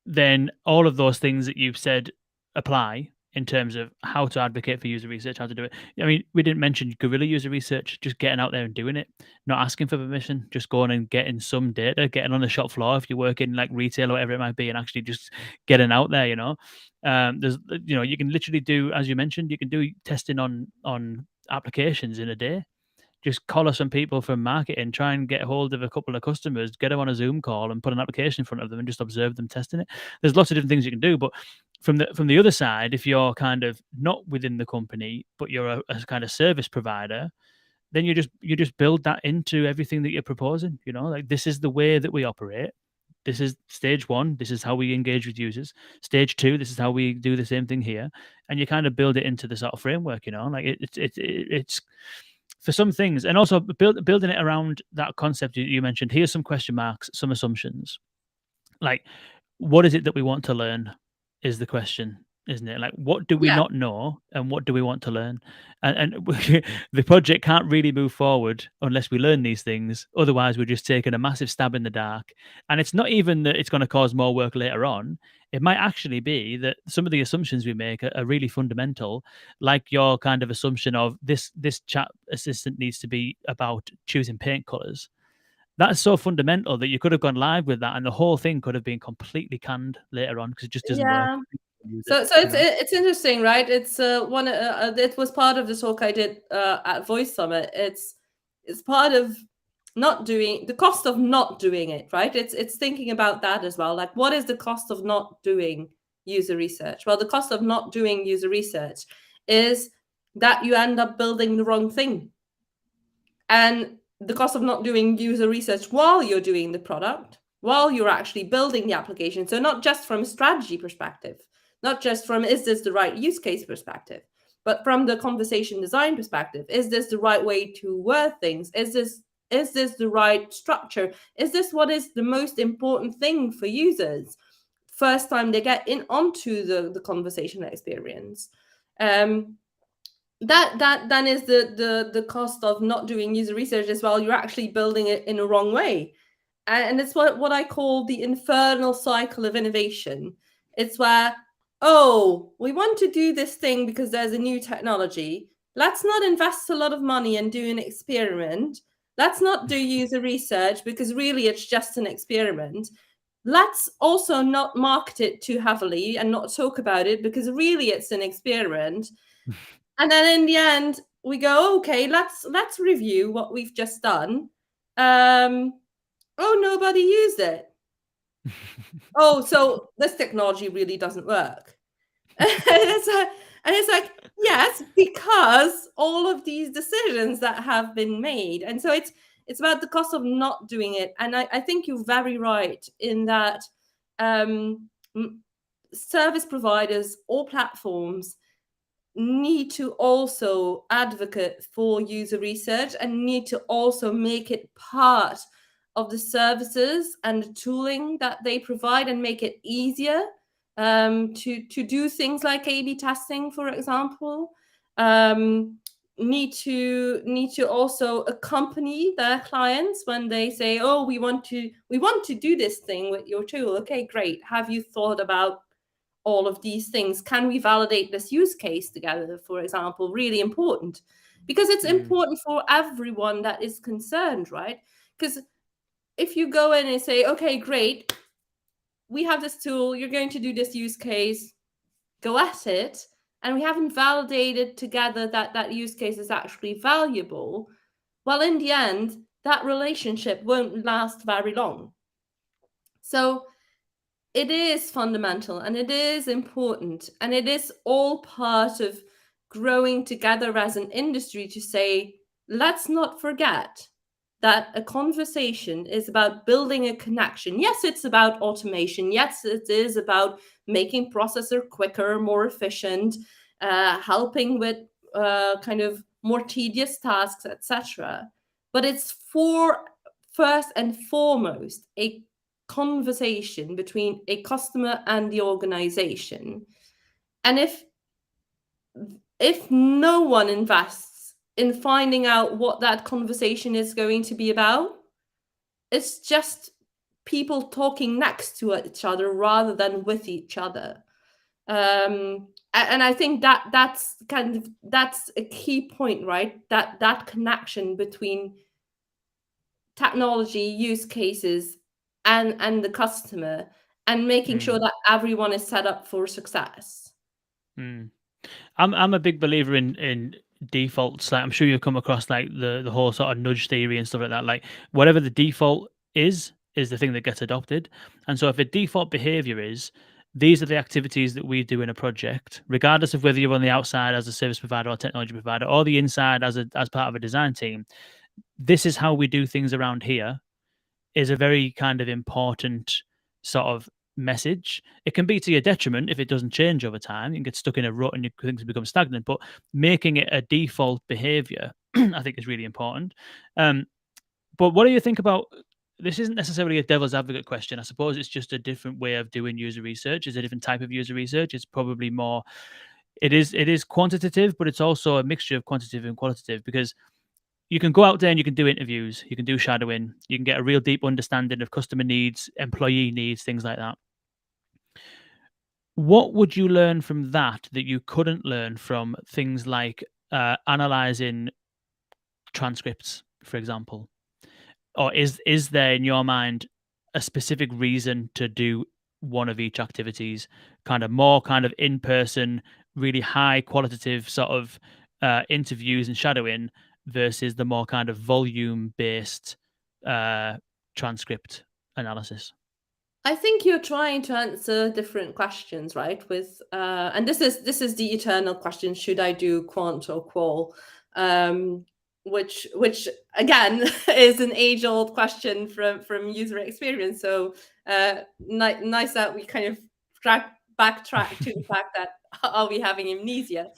then all of those things that you've said apply in terms of how to advocate for user research, how to do it. I mean, we didn't mention guerrilla user research, just getting out there and doing it, not asking for permission, just going and getting some data, getting on the shop floor if you work in like retail or whatever it might be, and actually just getting out there, there's, you can literally do, as you mentioned, you can do testing on applications in a day. Just collar some people from marketing, try and get hold of a couple of customers, get them on a Zoom call and put an application in front of them and just observe them testing it. There's lots of different things you can do, but from the other side, if you're kind of not within the company, but you're a kind of service provider, then you just build that into everything that you're proposing. Like, this is the way that we operate. This is stage 1. This is how we engage with users. Stage 2. This is how we do the same thing here, and you kind of build it into the sort of framework. Like it's for some things, and also building it around that concept you mentioned. Here's some question marks, some assumptions. Like, what is it that we want to learn is the question, isn't it? Like, what do we not know and what do we want to learn? And the project can't really move forward unless we learn these things. Otherwise, we're just taking a massive stab in the dark. And it's not even that it's going to cause more work later on. It might actually be that some of the assumptions we make are really fundamental, like your kind of assumption of this chat assistant needs to be about choosing paint colors. That's so fundamental that you could have gone live with that, and the whole thing could have been completely canned later on because it just doesn't work.
So it's interesting, right? It's one. It was part of the talk I did at VUX Summit. It's part of not doing, the cost of not doing it, right? It's thinking about that as well. Like, what is the cost of not doing user research? Well, the cost of not doing user research is that you end up building the wrong thing. And the cost of not doing user research while you're doing the product, while you're actually building the application. So not just from a strategy perspective, not just from is this the right use case perspective, but from the conversation design perspective. Is this the right way to word things? Is this the right structure? Is this what is the most important thing for users first time they get in onto the conversational experience? That then is the cost of not doing user research as well. You're actually building it in a wrong way. And it's what I call the infernal cycle of innovation. It's where, oh, we want to do this thing because there's a new technology. Let's not invest a lot of money and do an experiment. Let's not do user research because really it's just an experiment. Let's also not market it too heavily and not talk about it because really it's an experiment. And then in the end, we go, okay, let's review what we've just done. Oh, nobody used it. Oh, so this technology really doesn't work. And it's like, yes, because all of these decisions that have been made. And so it's about the cost of not doing it. And I think you're very right in that service providers or platforms need to also advocate for user research and need to also make it part of the services and the tooling that they provide and make it easier to do things like A/B testing, for example. Need to also accompany their clients when they say, oh, we want to do this thing with your tool. Okay, great. Have you thought about all of these things? Can we validate this use case together, for example? Really important, because it's important for everyone that is concerned, right? Because if you go in and say, okay, great, we have this tool, you're going to do this use case, go at it, and we haven't validated together that that use case is actually valuable, well, in the end, that relationship won't last very long. So it is fundamental and it is important, and it is all part of growing together as an industry to say, let's not forget that a conversation is about building a connection. Yes, it's about automation. Yes, it is about making processor quicker, more efficient, helping with kind of more tedious tasks, etc. But it's first and foremost a conversation between a customer and the organization. And if no one invests in finding out what that conversation is going to be about, it's just people talking next to each other rather than with each other. And I think that's a key point, right? That connection between technology use cases and the customer, and making sure that everyone is set up for success.
I'm a big believer in defaults. Like, I'm sure you've come across like the whole sort of nudge theory and stuff like that. Like, whatever the default is the thing that gets adopted. And so if a default behavior is, these are the activities that we do in a project, regardless of whether you're on the outside as a service provider or technology provider, or the inside as part of a design team, this is how we do things around here, is a very kind of important sort of message. It can be to your detriment if it doesn't change over time. You can get stuck in a rut and things become stagnant. But making it a default behavior, I think, is really important. But what do you think about? This isn't necessarily a devil's advocate question. I suppose it's just a different way of doing user research. It's a different type of user research. It's probably more. It is quantitative, but it's also a mixture of quantitative and qualitative, because you can go out there and you can do interviews, you can do shadowing, you can get a real deep understanding of customer needs, employee needs, things like that. What would you learn from that you couldn't learn from things like analyzing transcripts, for example? Or is there in your mind a specific reason to do one of each activities, kind of more kind of in-person, really high qualitative sort of interviews and shadowing, versus the more kind of volume based transcript analysis?
I think you're trying to answer different questions, right? With and this is the eternal question: should I do quant or qual? Which again is an age-old question from user experience. So nice that we kind of backtrack to the fact that are we having amnesia?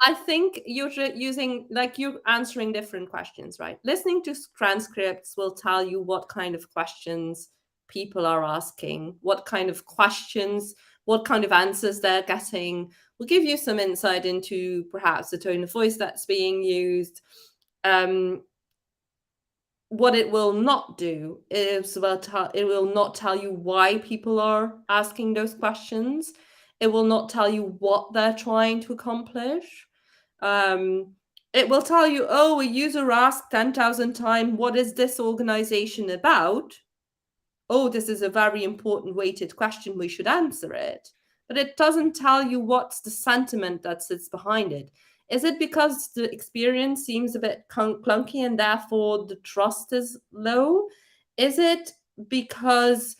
I think you're using, like, you're answering different questions, right? Listening to transcripts will tell you what kind of questions people are asking, what kind of questions, what kind of answers they're getting. Will give you some insight into perhaps the tone of voice that's being used. What it will not do is, well, it will not tell you why people are asking those questions. It will not tell you what they're trying to accomplish. It will tell you, oh, a user asked 10,000 times, what is this organization about? Oh, this is a very important weighted question, we should answer it. But it doesn't tell you what's the sentiment that sits behind it. Is it because the experience seems a bit clunky and therefore the trust is low? Is it because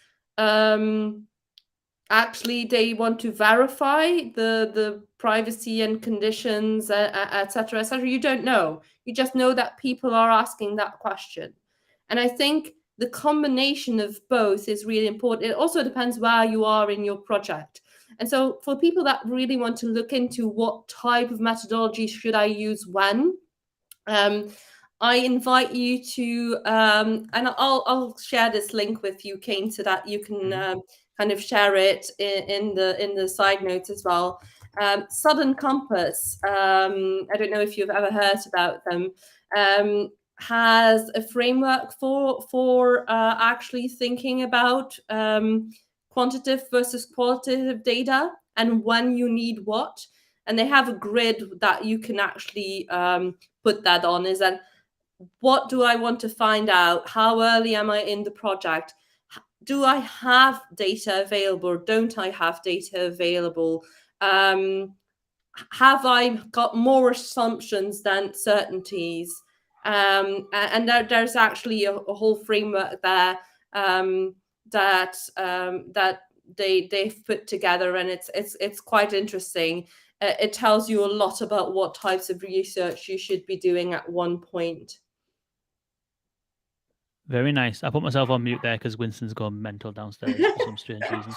actually they want to verify the privacy and conditions, etc., etc.? You don't know. You just know that people are asking that question. And I think the combination of both is really important. It also depends where you are in your project. And so for people that really want to look into what type of methodology should I use when, I invite you to, and I'll share this link with you, Kane, so that you can kind of share it in the side notes as well. Southern Compass, I don't know if you've ever heard about them, has a framework for actually thinking about quantitative versus qualitative data and when you need what. And they have a grid that you can actually put that on. Is that, what do I want to find out? How early am I in the project? Do I have data available or don't I have data available? Have I got more assumptions than certainties? And there's actually a whole framework there that they've put together, and it's quite interesting. It tells you a lot about what types of research you should be doing at one point.
Very nice. I put myself on mute there because Winston's gone mental downstairs for some strange reason.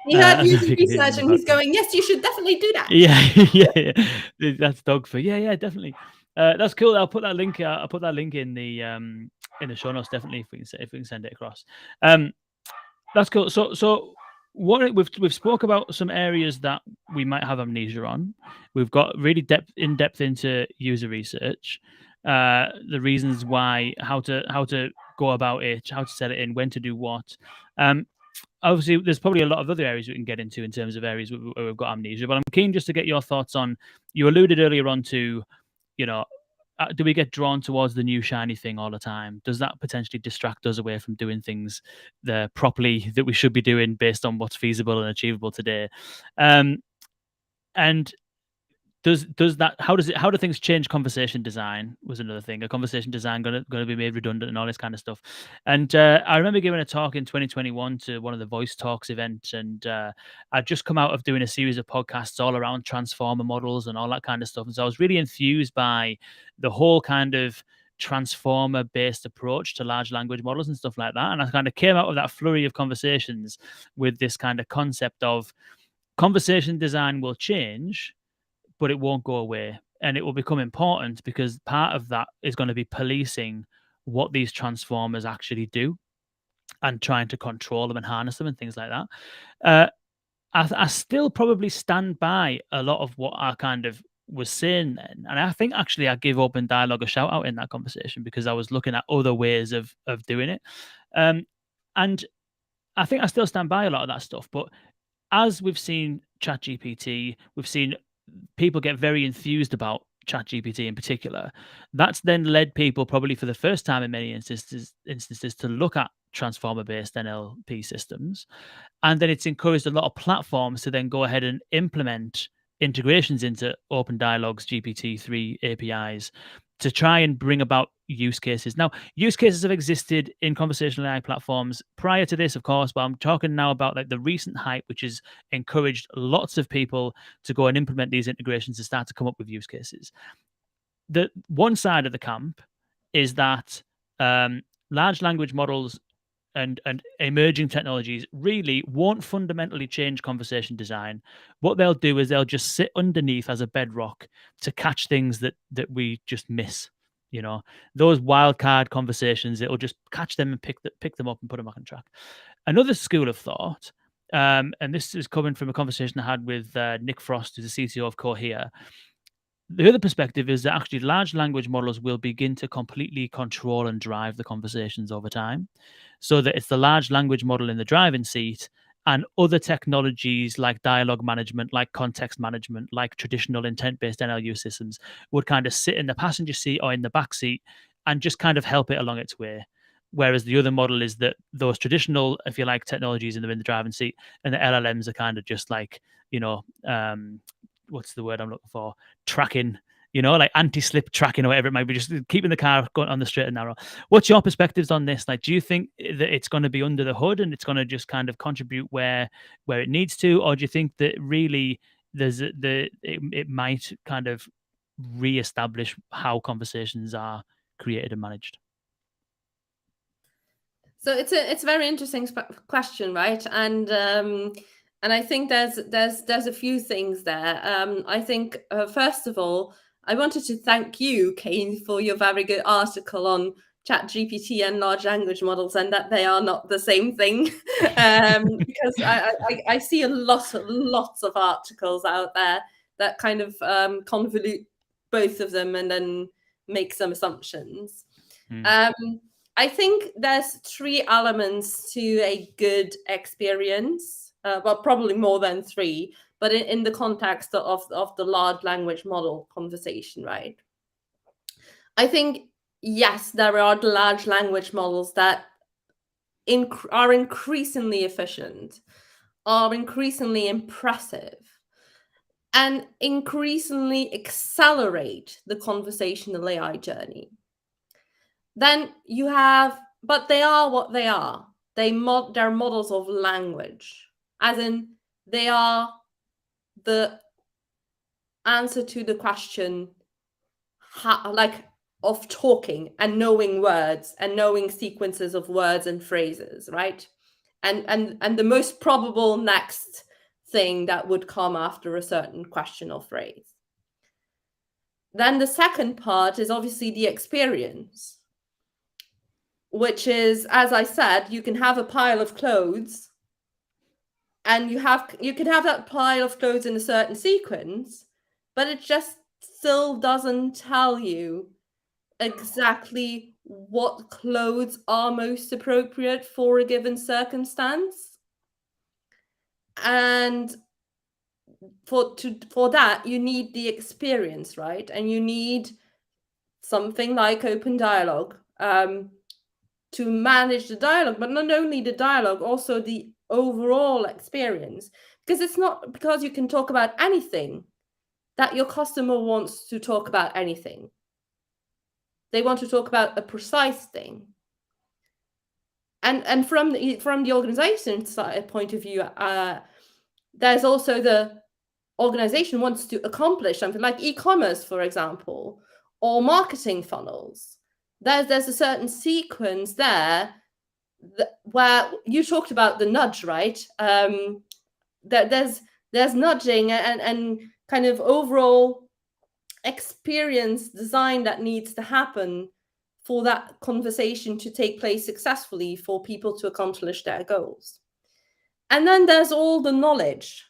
He heard
I don't know if
user
you can hear him
research
in
and
the
he's
background.
going, yes, you should definitely do that.
Yeah. That's dog for. Yeah, definitely. That's cool. I'll put that link. I'll put that link in the show notes, definitely, if we can send it across. That's cool. So what we've spoke about some areas that we might have amnesia on. We've got really in depth into user research, the reasons why, how to go about it, how to set it in, when to do what. Obviously, there's probably a lot of other areas we can get into in terms of areas where we've got amnesia. But I'm keen just to get your thoughts on. You alluded earlier on to, do we get drawn towards the new shiny thing all the time? Does that potentially distract us away from doing things properly that we should be doing based on what's feasible and achievable today? And does that, how do things change conversation design? Was another thing. A conversation design going to be made redundant and all this kind of stuff. And I remember giving a talk in 2021 to one of the Voice Talks events, and I'd just come out of doing a series of podcasts all around transformer models and all that kind of stuff. And so I was really enthused by the whole kind of transformer based approach to large language models and stuff like that. And I kind of came out of that flurry of conversations with this kind of concept of conversation design will change, but it won't go away, and it will become important because part of that is going to be policing what these transformers actually do and trying to control them and harness them and things like that. I still probably stand by a lot of what I kind of was saying then, and I think actually I give OpenDialog a shout out in that conversation because I was looking at other ways of doing it, and I think I still stand by a lot of that stuff. But as we've seen ChatGPT, we've seen people get very enthused about ChatGPT in particular. That's then led people, probably for the first time in many instances to look at transformer-based NLP systems. And then it's encouraged a lot of platforms to then go ahead and implement integrations into OpenDialog's GPT-3 APIs to try and bring about use cases. Now, use cases have existed in conversational AI platforms prior to this, of course, but I'm talking now about like the recent hype, which has encouraged lots of people to go and implement these integrations and start to come up with use cases. The one side of the camp is that large language models and emerging technologies really won't fundamentally change conversation design. What they'll do is they'll just sit underneath as a bedrock to catch things that we just miss. You know, those wildcard conversations, it'll just catch them and pick them up and put them back on track. Another school of thought, and this is coming from a conversation I had with Nick Frost, who's the CTO of Cohere. The other perspective is that actually large language models will begin to completely control and drive the conversations over time, so that it's the large language model in the driving seat, and other technologies like dialogue management, like context management, like traditional intent-based NLU systems would kind of sit in the passenger seat or in the back seat and just kind of help it along its way. Whereas the other model is that those traditional, if you like, technologies in the driving seat, and the LLMs are kind of just like, you know, what's the word I'm looking for? Tracking, you know, like anti-slip tracking or whatever it might be, just keeping the car going on the straight and narrow. What's your perspectives on this? Like, do you think that it's going to be under the hood and it's going to just kind of contribute where it needs to, or do you think that really it might kind of re-establish how conversations are created and managed?
So it's a very interesting question, right? And I think there's a few things there. I think first of all, I wanted to thank you, Kane, for your very good article on ChatGPT and large language models, and that they are not the same thing. Because I see lots of articles out there that kind of convolute both of them and then make some assumptions. I think there's three elements to a good experience, well, probably more than three, but in the context of the large language model conversation, right? I think, yes, there are the large language models that are increasingly efficient, are increasingly impressive, and increasingly accelerate the conversational AI journey. Then you have, but they are what they are. They're models of language, as in they are the answer to the question, of talking and knowing words and knowing sequences of words and phrases, right? And the most probable next thing that would come after a certain question or phrase. Then the second part is obviously the experience, which is, as I said, you can have a pile of clothes and you can have that pile of clothes in a certain sequence, but it just still doesn't tell you exactly what clothes are most appropriate for a given circumstance. And for that, you need the experience, right? And you need something like OpenDialog to manage the dialogue, but not only the dialogue, also the overall experience. Because it's not because you can talk about anything that your customer wants to talk about anything. They want to talk about a precise thing. And from the organization side point of view, there's also the organization wants to accomplish something like e-commerce, for example, or marketing funnels. There's a certain sequence there where you talked about the nudge, right? There's nudging and kind of overall experience design that needs to happen for that conversation to take place successfully for people to accomplish their goals. And then there's all the knowledge.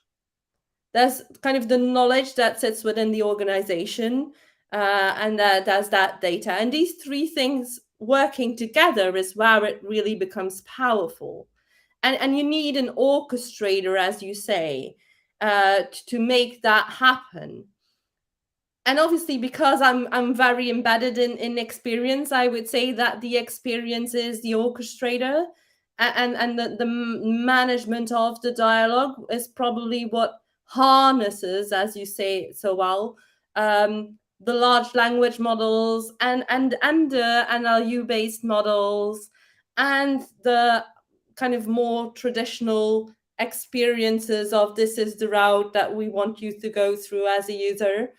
There's kind of the knowledge that sits within the organization, and there's that data. And these three things working together is where it really becomes powerful. And you need an orchestrator, as you say, to make that happen. And obviously, because I'm very embedded in experience, I would say that the experience is the orchestrator, and the management of the dialogue is probably what harnesses, as you say so well, the large language models and the NLU-based models and the kind of more traditional experiences of this is the route that we want you to go through as a user.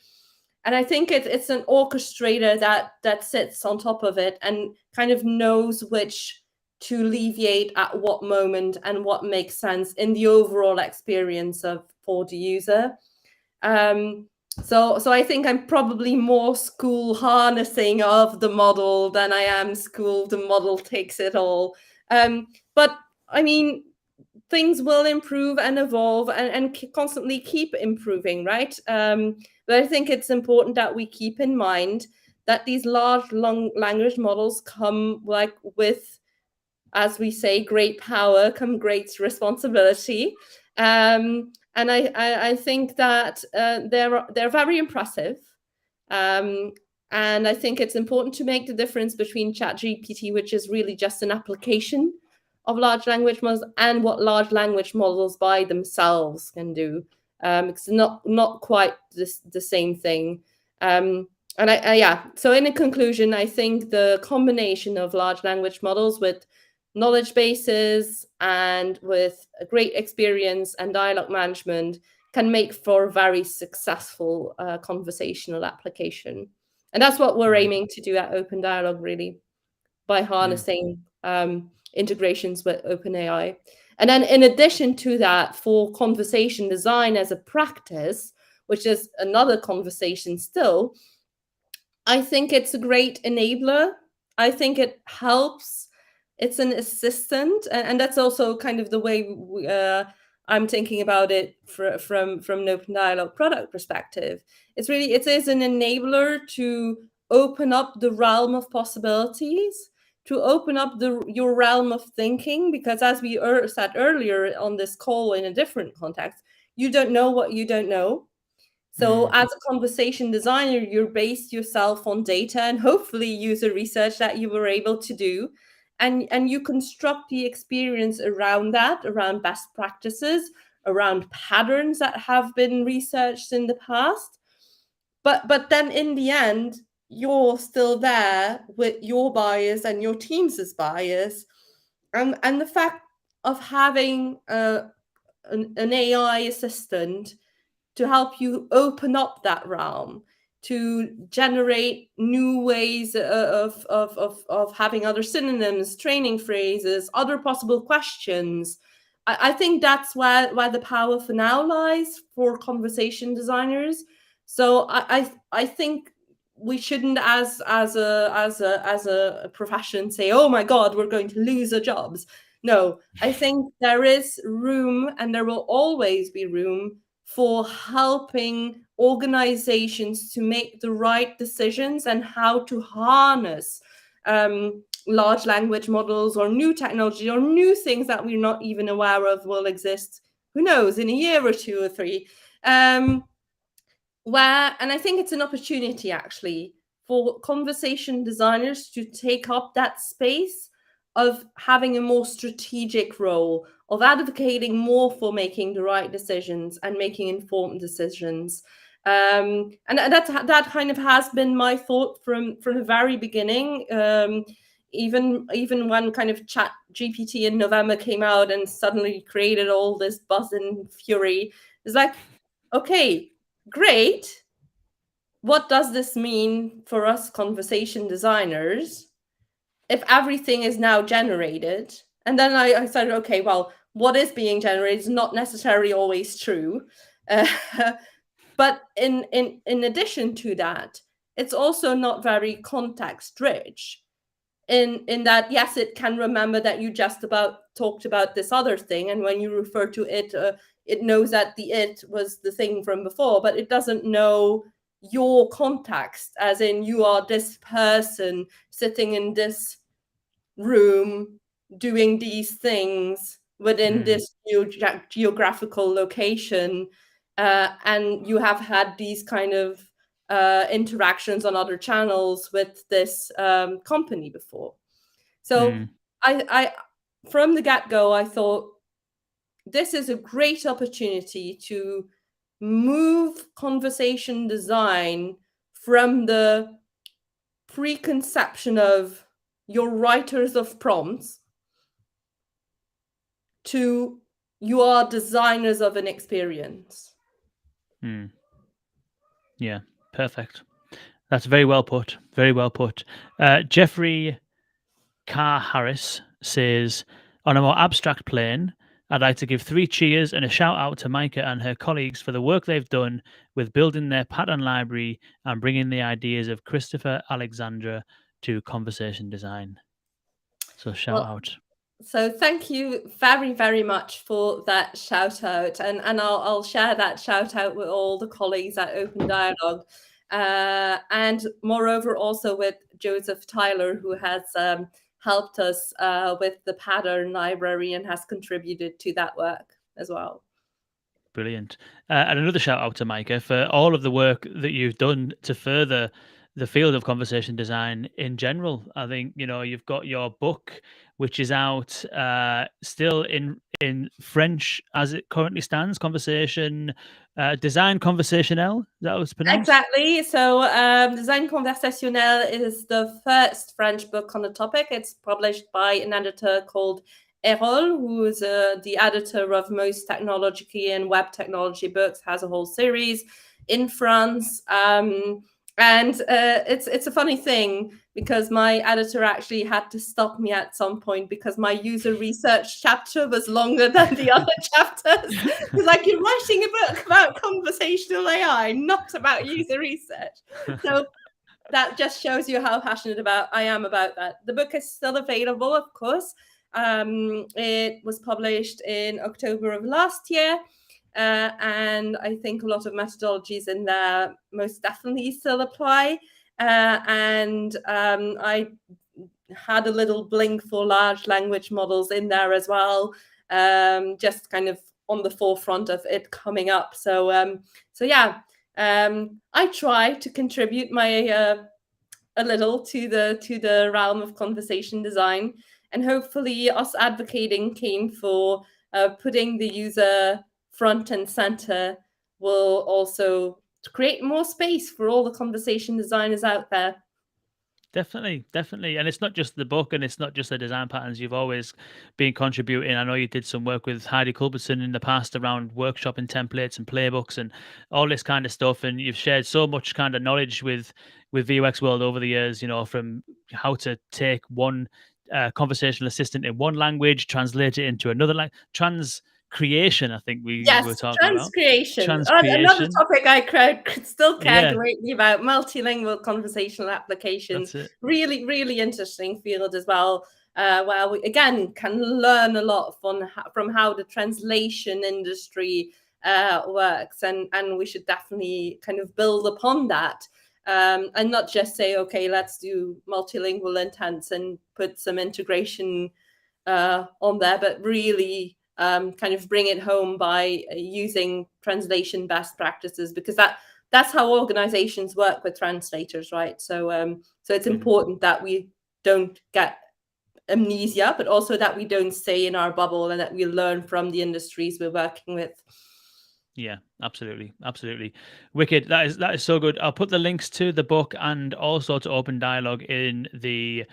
And I think it's an orchestrator that sits on top of it and kind of knows which to alleviate at what moment and what makes sense in the overall experience for the user. So I think I'm probably more school harnessing of the model than I am school the model takes it all. But I mean, things will improve and evolve and constantly keep improving, right? But I think it's important that we keep in mind that these large language models come like with, as we say, great power come great responsibility. And I think that they're very impressive. And I think it's important to make the difference between ChatGPT, which is really just an application of large language models, and what large language models by themselves can do. It's not quite the same thing. And so in a conclusion, I think the combination of large language models with knowledge bases and with a great experience and dialogue management can make for a very successful conversational application. And that's what we're aiming to do at OpenDialog, really, by harnessing integrations with OpenAI. And then in addition to that, for conversation design as a practice, which is another conversation still, I think it's a great enabler. I think it helps. It's an assistant. And that's also kind of the way I'm thinking about it from an OpenDialog product perspective. It is an enabler to open up the realm of possibilities, to open up your realm of thinking, because as we said earlier on this call in a different context, you don't know what you don't know. So as a conversation designer, you base yourself on data and hopefully user research that you were able to do. And you construct the experience around that, around best practices, around patterns that have been researched in the past. But then in the end, you're still there with your bias and your team's bias. And the fact of having an AI assistant to help you open up that realm, to generate new ways of having other synonyms, training phrases, other possible questions. I think that's where the power for now lies for conversation designers. So I think we shouldn't, as a profession, say, oh my God, we're going to lose our jobs. No, I think there is room, and there will always be room for helping organizations to make the right decisions and how to harness large language models or new technology or new things that we're not even aware of will exist, who knows, in a year or two or three. And I think it's an opportunity actually for conversation designers to take up that space of having a more strategic role, of advocating more for making the right decisions and making informed decisions. And that kind of has been my thought from the very beginning. Even when kind of ChatGPT in November came out and suddenly created all this buzz and fury, it's like, okay, great. What does this mean for us conversation designers if everything is now generated? And then I started, okay, well, what is being generated is not necessarily always true. But in addition to that, it's also not very context rich in that, yes, it can remember that you just talked about this other thing. And when you refer to it, it knows that the it was the thing from before, but it doesn't know your context, as in you are this person sitting in this room doing these things within this geographical location, and you have had these kind of interactions on other channels with this company before. So I from the get-go, I thought this is a great opportunity to move conversation design from the preconception of your writers of prompts to you are designers of an experience.
Yeah, perfect. That's very well put. Very well put. Jeffrey Carr Harris says, on a more abstract plane, I'd like to give 3 cheers and a shout out to Maaike and her colleagues for the work they've done with building their pattern library and bringing the ideas of Christopher Alexandra to conversation design. So shout out.
So thank you very, very much for that shout out. And I'll share that shout out with all the colleagues at OpenDialog. And moreover, also with Joseph Tyler, who has helped us with the pattern library and has contributed to that work as well.
Brilliant. And another shout out to Maaike for all of the work that you've done to further the field of conversation design in general. I think, you've got your book, which is out still in French as it currently stands, Design Conversationnel. Is that how it's pronounced?
Exactly. So Design Conversationnel is the first French book on the topic. It's published by an editor called Erol, who is the editor of most technology and web technology books, has a whole series in France. And it's a funny thing because my editor actually had to stop me at some point because my user research chapter was longer than the other chapters. It's like, you're writing a book about conversational AI, not about user research. So that just shows you how passionate I am about that. The book is still available, of course. It was published in October of last year. And I think a lot of methodologies in there most definitely still apply. And I had a little blink for large language models in there as well, just kind of on the forefront of it coming up. So yeah, I try to contribute my a little to the realm of conversation design, and hopefully us advocating Kane for putting the user front and center will also create more space for all the conversation designers out there.
Definitely. And it's not just the book and it's not just the design patterns. You've always been contributing. I know you did some work with Heidi Culbertson in the past around workshopping templates and playbooks and all this kind of stuff. And you've shared so much kind of knowledge with VUX World over the years, from how to take one conversational assistant in one language, translate it into another language, creation, I think we were talking about.
Transcreation. Another topic I still care greatly about, multilingual conversational applications. Really, really interesting field as well, where we, again, can learn a lot from how the translation industry works. And we should definitely kind of build upon that. And not just say, okay, let's do multilingual intents and put some integration on there, but really kind of bring it home by using translation best practices, because that's how organizations work with translators, right? So it's important that we don't get amnesia, but also that we don't stay in our bubble and that we learn from the industries we're working with.
Yeah, absolutely. Wicked. That is so good. I'll put the links to the book and also to OpenDialog in the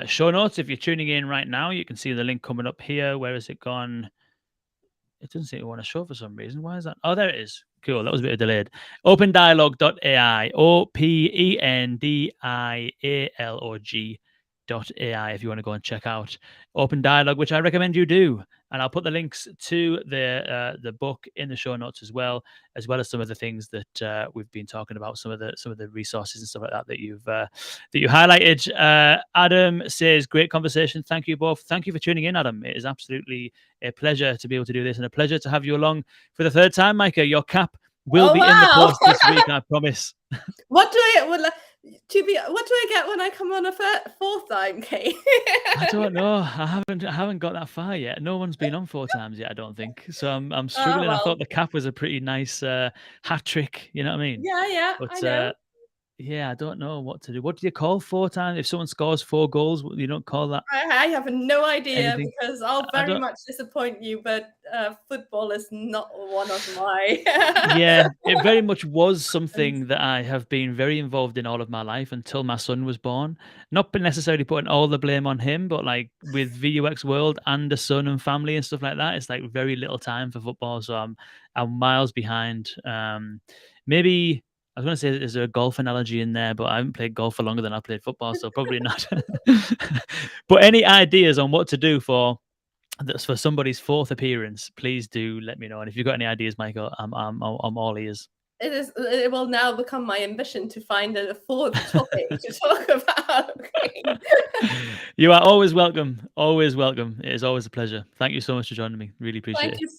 show notes. If you're tuning in right now, you can see the link coming up here. Where has it gone? It doesn't seem to want to show for some reason. Why is that? Oh, there it is. Cool. That was a bit delayed. OpenDialog.ai. OpenDialog.ai if you want to go and check out OpenDialog, which I recommend you do. And I'll put the links to the book in the show notes as well as some of the things that we've been talking about, some of the resources and stuff like that you highlighted. Adam says, great conversation. Thank you both. Thank you for tuning in, Adam. It is absolutely a pleasure to be able to do this and a pleasure to have you along for the third time, Maaike. Your cap will be in the post this week, I promise.
What do I get when I come on a fourth time, Kate?
I don't know. I haven't got that far yet. No one's been on 4 times yet, I don't think. So I'm struggling. I thought the cap was a pretty nice hat trick. You know what I mean?
Yeah,
but,
I know.
Yeah, I don't know what to do. What do you call 4 times? If someone scores 4 goals, you don't call that
I have no idea
anything.
because I'll
I
very
don't.
much disappoint you, but football is not one of my.
Yeah, it very much was something that I have been very involved in all of my life until my son was born. Not been necessarily putting all the blame on him, but like with VUX World and a son and family and stuff like that, it's like very little time for football. So I'm miles behind. Maybe I was going to say there's a golf analogy in there, but I haven't played golf for longer than I played football, so probably not. But any ideas on what to do that's for somebody's fourth appearance, please do let me know. And if you've got any ideas, Michael, I'm all ears.
It will now become my ambition to find a fourth topic to talk about. Okay.
You are always welcome. Always welcome. It is always a pleasure. Thank you so much for joining me. Really appreciate
Thank
it.
you so